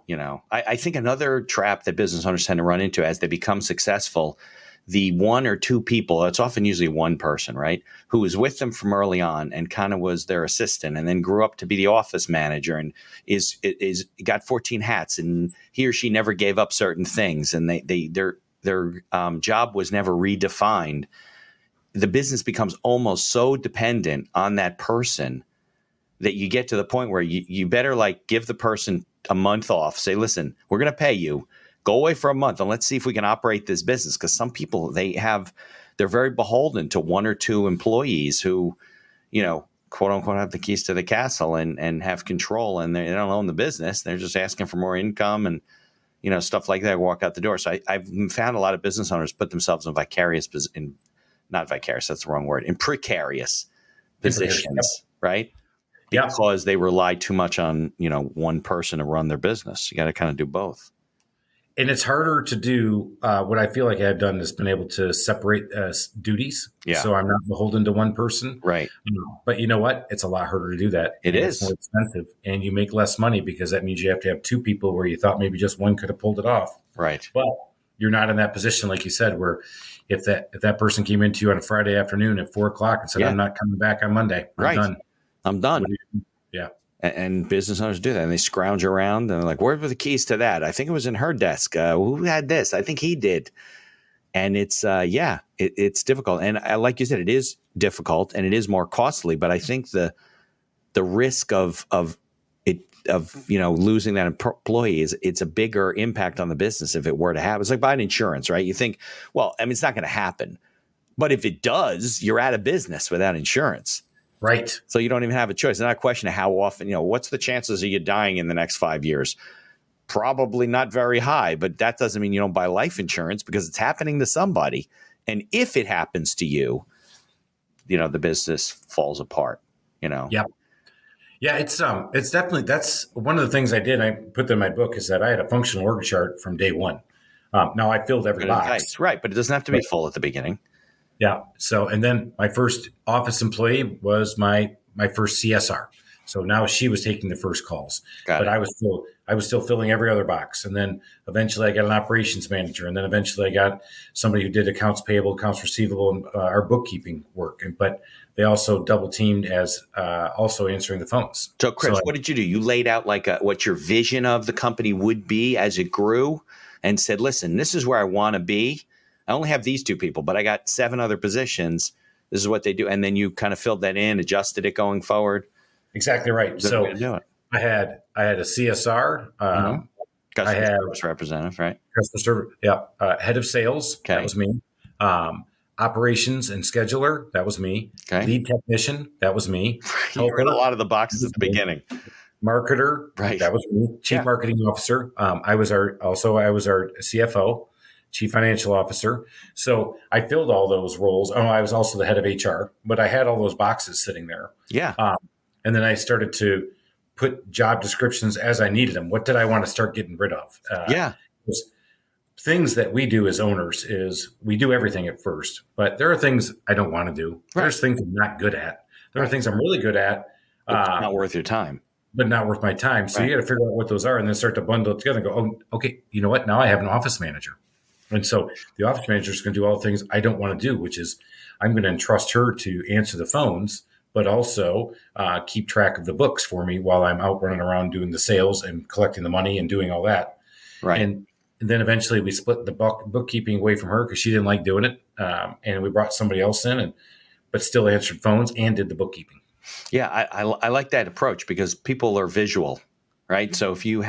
I think another trap that business owners tend to run into as they become successful, the 1 or 2 people, it's often usually one person, right, who was with them from early on and kind of was their assistant, and then grew up to be the office manager, and is got 14 hats, and he or she never gave up certain things, and their job was never redefined. The business becomes almost so dependent on that person that you get to the point where you better like give the person a month off. Say, listen, we're going to pay you. Go away for a month and let's see if we can operate this business. Because some people, they're very beholden to 1 or 2 employees who, quote unquote, have the keys to the castle and have control, and they don't own the business. They're just asking for more income and, stuff like that, walk out the door. So I've found a lot of business owners put themselves in not vicarious, that's the wrong word, in precarious positions, right? Because they rely too much on, one person to run their business. You got to kind of do both. And it's harder to do what I feel like I've done is been able to separate duties. Yeah. So I'm not beholden to one person. Right. But you know what? It's a lot harder to do that. It's more expensive, and you make less money because that means you have to have 2 people where you thought maybe just one could have pulled it off. Right. But you're not in that position, like you said, where if that person came into you on a Friday afternoon at 4:00 and said, I'm not coming back on Monday. I'm done. Yeah. And business owners do that, and they scrounge around and they're like, where were the keys to that? I think it was in her desk. Who had this? I think he did. And it's, it's difficult. And like you said, it is difficult and it is more costly, but I think the risk of losing that employee it's a bigger impact on the business if it were to happen. It's like buying insurance, right? You think, well, I mean, it's not going to happen, but if it does, you're out of business without insurance. Right. So you don't even have a choice. It's not a question of how often, what's the chances of you dying in the next 5 years? Probably not very high, but that doesn't mean you don't buy life insurance because it's happening to somebody. And if it happens to you, the business falls apart, Yeah. Yeah. It's definitely, that's one of the things I did. I put in my book is that I had a functional org chart from day one. Now I filled every box. Nice. Right. But it doesn't have to be full at the beginning. Yeah. So, and then my first office employee was my first CSR. So now she was taking the first calls, but I was still filling every other box. And then eventually I got an operations manager. And then eventually I got somebody who did accounts payable, accounts receivable, and our bookkeeping work. But they also double teamed as also answering the phones. So Chris, what did you do? You laid out like what your vision of the company would be as it grew and said, listen, this is where I want to be. I only have these 2 people, but I got 7 other positions. This is what they do. And then you kind of filled that in, adjusted it going forward. Exactly right. So I had a CSR. Customer service representative, right? Customer service. Yeah. Head of sales. Okay. That was me. Operations and scheduler. That was me. Okay. Lead technician. That was me. You were in a lot of the boxes at the beginning. Marketer. Right. That was me. Chief marketing officer. I was our CFO. Chief financial officer. So I filled all those roles. Oh, I was also the head of HR, but I had all those boxes sitting there. Yeah. And then I started to put job descriptions as I needed them. What did I want to start getting rid of? Things that we do as owners is we do everything at first, but there are things I don't want to do. Right. There's things I'm not good at. There are things I'm really good at. Not worth your time. But not worth my time. So you got to figure out what those are and then start to bundle it together and go, oh, okay, you know what? Now I have an office manager. And so the office manager is going to do all the things I don't want to do, which is I'm going to entrust her to answer the phones, but also keep track of the books for me while I'm out running around doing the sales and collecting the money and doing all that. Right. And then eventually we split the bookkeeping away from her because she didn't like doing it. And we brought somebody else in, but still answered phones and did the bookkeeping. Yeah, I like that approach because people are visual, right? So if you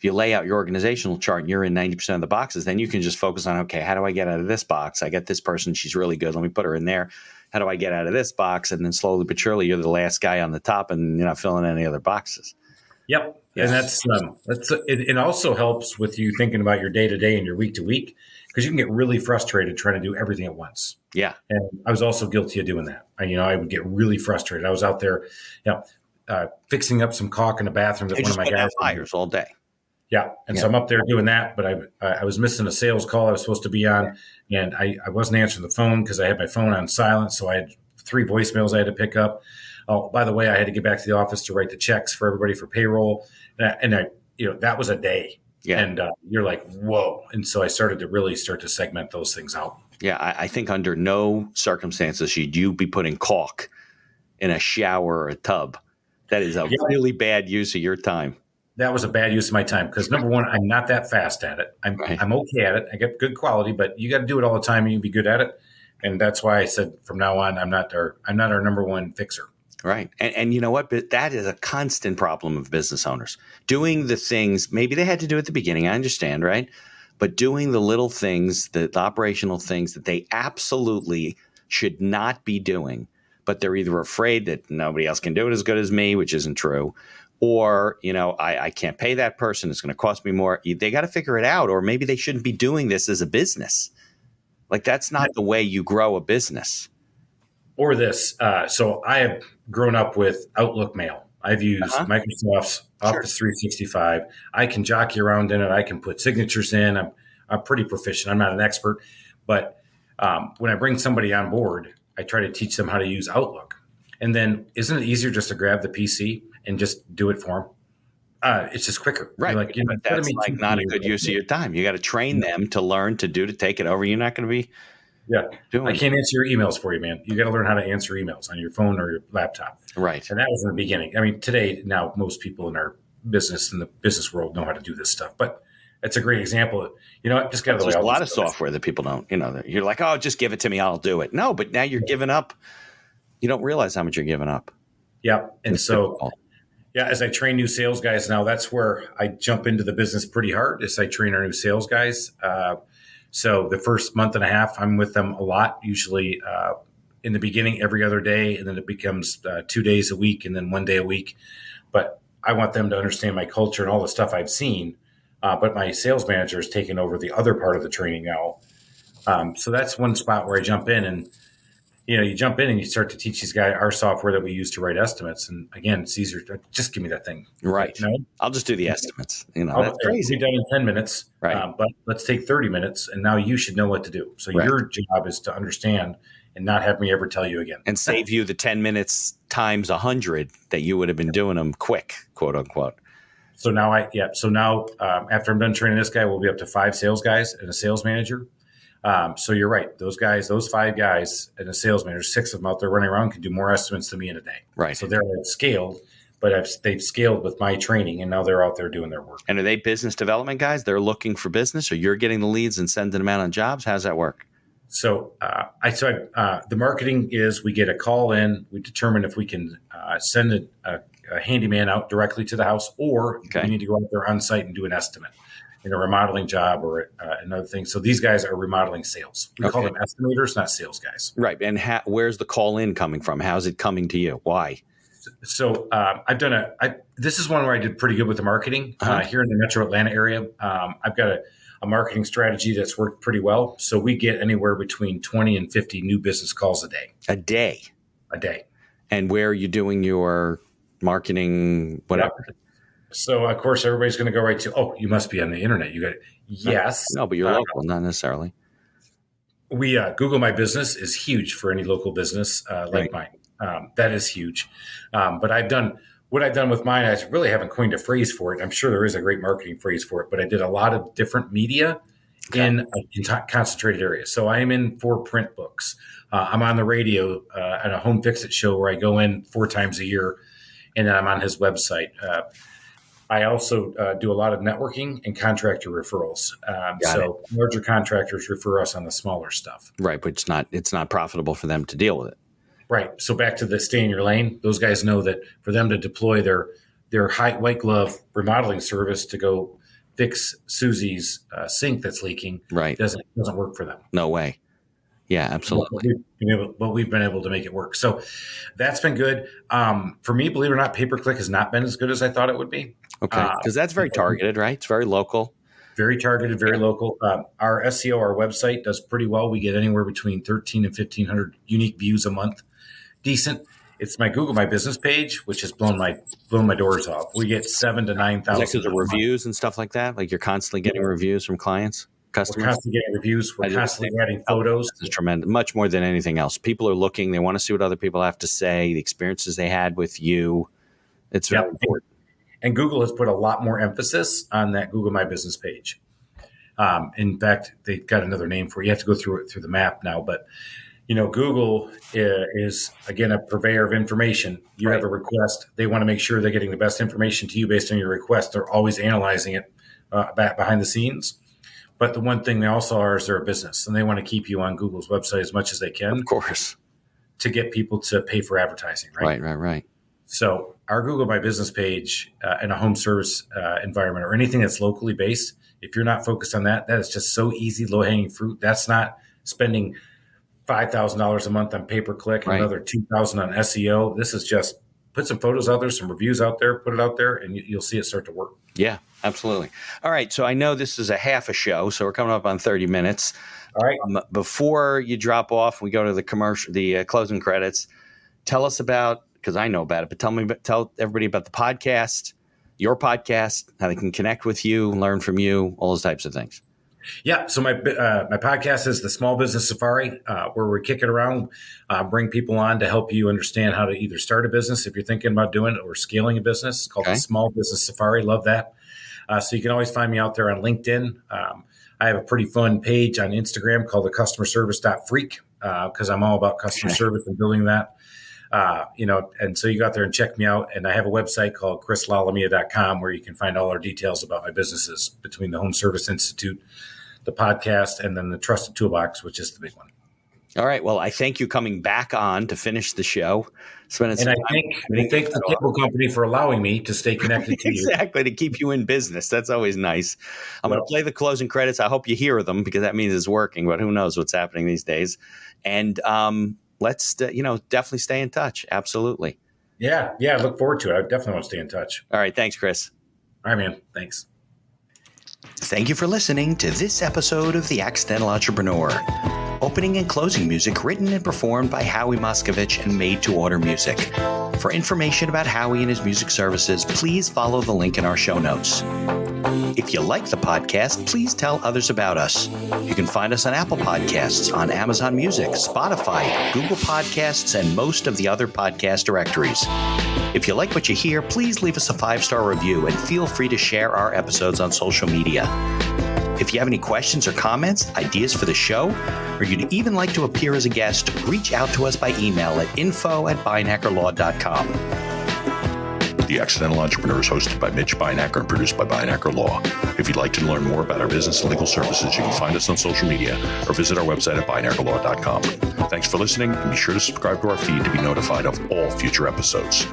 lay out your organizational chart and you're in 90% of the boxes, then you can just focus on, okay, how do I get out of this box? I get this person, she's really good. Let me put her in there. How do I get out of this box? And then slowly but surely, you're the last guy on the top and you're not filling any other boxes. Yep. Yeah. And it also helps with you thinking about your day to day and your week to week, because you can get really frustrated trying to do everything at once. Yeah. And I was also guilty of doing that. I would get really frustrated. I was out there, fixing up some caulk in the bathroom that one of my guys fires all day. Yeah. And so I'm up there doing that, but I was missing a sales call I was supposed to be on, and I wasn't answering the phone because I had my phone on silent. So I had 3 voicemails I had to pick up. Oh, by the way, I had to get back to the office to write the checks for everybody for payroll. And that was a day. Yeah. And you're like, whoa. And so I started to segment those things out. Yeah. I think under no circumstances should you be putting caulk in a shower or a tub. That is a really bad use of your time. That was a bad use of my time because, number one, I'm not that fast at it. I'm okay at it. I get good quality, but you got to do it all the time and you be good at it. And that's why I said from now on, I'm not our number one fixer. Right. And you know what? But that is a constant problem of business owners. Doing the things, maybe they had to do at the beginning, I understand, right? But doing the little things, the operational things that they absolutely should not be doing, but they're either afraid that nobody else can do it as good as me, which isn't true, or, I can't pay that person. It's going to cost me more. They got to figure it out. Or maybe they shouldn't be doing this as a business. Like, that's not the way you grow a business. Or this. So I have grown up with Outlook Mail. I've used Microsoft's Office 365. I can jockey around in it. I can put signatures in. I'm pretty proficient. I'm not an expert. But when I bring somebody on board, I try to teach them how to use Outlook. And then isn't it easier just to grab the PC and just do it for them? It's just quicker. Right. But that's not a good use of your time. You got to train them to learn to take it over. You're not going to be doing I can't answer your emails for you, man. You got to learn how to answer emails on your phone or your laptop. Right. And that was in the beginning. I mean, today, now most people in our business, in the business world, know how to do this stuff. But it's a great example. Just got to There's a lot of software that people don't, you're like, oh, just give it to me. I'll do it. No, but now you're giving up. You don't realize how much you're giving up. Yeah. And as I train new sales guys now, that's where I jump into the business pretty hard as I train our new sales guys. So the first month and a half, I'm with them a lot, usually in the beginning, every other day. And then it becomes 2 days a week and then 1 day a week. But I want them to understand my culture and all the stuff I've seen. But my sales manager is taking over the other part of the training now. So that's one spot where I jump in and, you jump in and you start to teach these guys our software that we use to write estimates. And again, it's easier to just give me that thing. Right. I'll just do the estimates. That's crazy. Be done in 10 minutes. Right. But let's take 30 minutes. And now you should know what to do. So your job is to understand and not have me ever tell you again. And save you the 10 minutes times 100 that you would have been doing them quick, quote unquote. So now after I'm done training this guy, we'll be up to 5 sales guys and a sales manager. So you're right. Those 5 guys and a sales manager, 6 of them out there running around can do more estimates than me in a day. Right. So they're scaled, but they've scaled with my training and now they're out there doing their work. And are they business development guys? They're looking for business, or you're getting the leads and sending them out on jobs? How's that work? So the marketing is we get a call in, we determine if we can send a handyman out directly to the house, or we need to go out there on site and do an estimate in a remodeling job or another thing. So these guys are remodeling sales. We call them estimators, not sales guys. Right. And where's the call in coming from? How's it coming to you? Why? So this is one where I did pretty good with the marketing here in the Metro Atlanta area. I've got a marketing strategy that's worked pretty well. So we get anywhere between 20 and 50 new business calls a day. A day. And where are you doing your marketing, whatever? Yep. So, of course, everybody's going to go right to, you must be on the internet. You got it. Yes. No, but you're local, not necessarily. We Google My Business is huge for any local business like mine. That is huge. But what I've done with mine, I really haven't coined a phrase for it. I'm sure there is a great marketing phrase for it, but I did a lot of different media in concentrated areas. So I am in 4 print books. I'm on the radio at a Home Fix-It show where I go in 4 times a year, and then I'm on his website. I also do a lot of networking and contractor referrals. So larger contractors refer us on the smaller stuff. Right, but it's not profitable for them to deal with it. Right. So back to the stay in your lane. Those guys know that for them to deploy their high white glove remodeling service to go fix Susie's sink that's leaking, right, doesn't work for them. No way. Yeah, absolutely. But we've been able to make it work. So that's been good. For me, believe it or not, pay-per-click has not been as good as I thought it would be. Okay, because that's very targeted, right? It's very local. Very targeted, very local. Our SEO, our website, does pretty well. We get anywhere between 1,300 and 1,500 unique views a month. Decent. It's my Google My Business page, which has blown my doors off. We get 7,000 to 9,000 reviews and stuff like that. Like you're constantly getting reviews from clients, customers. We're constantly getting reviews. We're constantly adding photos. This is tremendous. Much more than anything else. People are looking. They want to see what other people have to say. The experiences they had with you. It's very important. And Google has put a lot more emphasis on that Google My Business page. In fact, they've got another name for it. You have to go through the map now, but Google is, again, a purveyor of information. You have a request. They want to make sure they're getting the best information to you based on your request. They're always analyzing it back behind the scenes. But the one thing they also are is they're a business, and they want to keep you on Google's website as much as they can. Of course. To get people to pay for advertising, right? Right. So our Google My Business page in a home service environment or anything that's locally based, if you're not focused on that, that is just so easy, low-hanging fruit. That's not spending $5,000 a month on pay-per-click and another $2,000 on SEO. This is just put some photos out there, some reviews out there, put it out there, and you'll see it start to work. Yeah, absolutely. All right, so I know this is a half a show, so we're coming up on 30 minutes. All right. Before you drop off, we go to the closing credits. Tell us about, because I know about it, but tell everybody about the podcast, your podcast, how they can connect with you, learn from you, all those types of things. Yeah. So my podcast is the Small Business Safari, where we kick it around, bring people on to help you understand how to either start a business if you're thinking about doing it or scaling a business. It's called the Small Business Safari. Love that. So you can always find me out there on LinkedIn. I have a pretty fun page on Instagram called the customerservice.freak because I'm all about customer service and building that. And so you go out there and check me out. And I have a website called chrislalomia.com where you can find all our details about my businesses between the Home Service Institute, the podcast, and then the Trusted Toolbox, which is the big one. All right. Well, I thank you coming back on to finish the show. I thank the cable company for allowing me to stay connected to you. Exactly, to keep you in business. That's always nice. I'm going to play the closing credits. I hope you hear them because that means it's working, but who knows what's happening these days. And let's, definitely stay in touch. Absolutely. Yeah. I look forward to it. I definitely want to stay in touch. All right. Thanks, Chris. All right, man. Thanks. Thank you for listening to this episode of The Accidental Entrepreneur. Opening and closing music written and performed by Howie Moskovich and made to order music. For information about Howie and his music services, please follow the link in our show notes. If you like the podcast, please tell others about us. You can find us on Apple Podcasts, on Amazon Music, Spotify, Google Podcasts, and most of the other podcast directories. If you like what you hear, please leave us a 5-star review and feel free to share our episodes on social media. If you have any questions or comments, ideas for the show, or you'd even like to appear as a guest, reach out to us by email at info@beinackerlaw.com. The Accidental Entrepreneur is hosted by Mitch Beinacker and produced by Beinacker Law. If you'd like to learn more about our business and legal services, you can find us on social media or visit our website at beinackerlaw.com. Thanks for listening, and be sure to subscribe to our feed to be notified of all future episodes.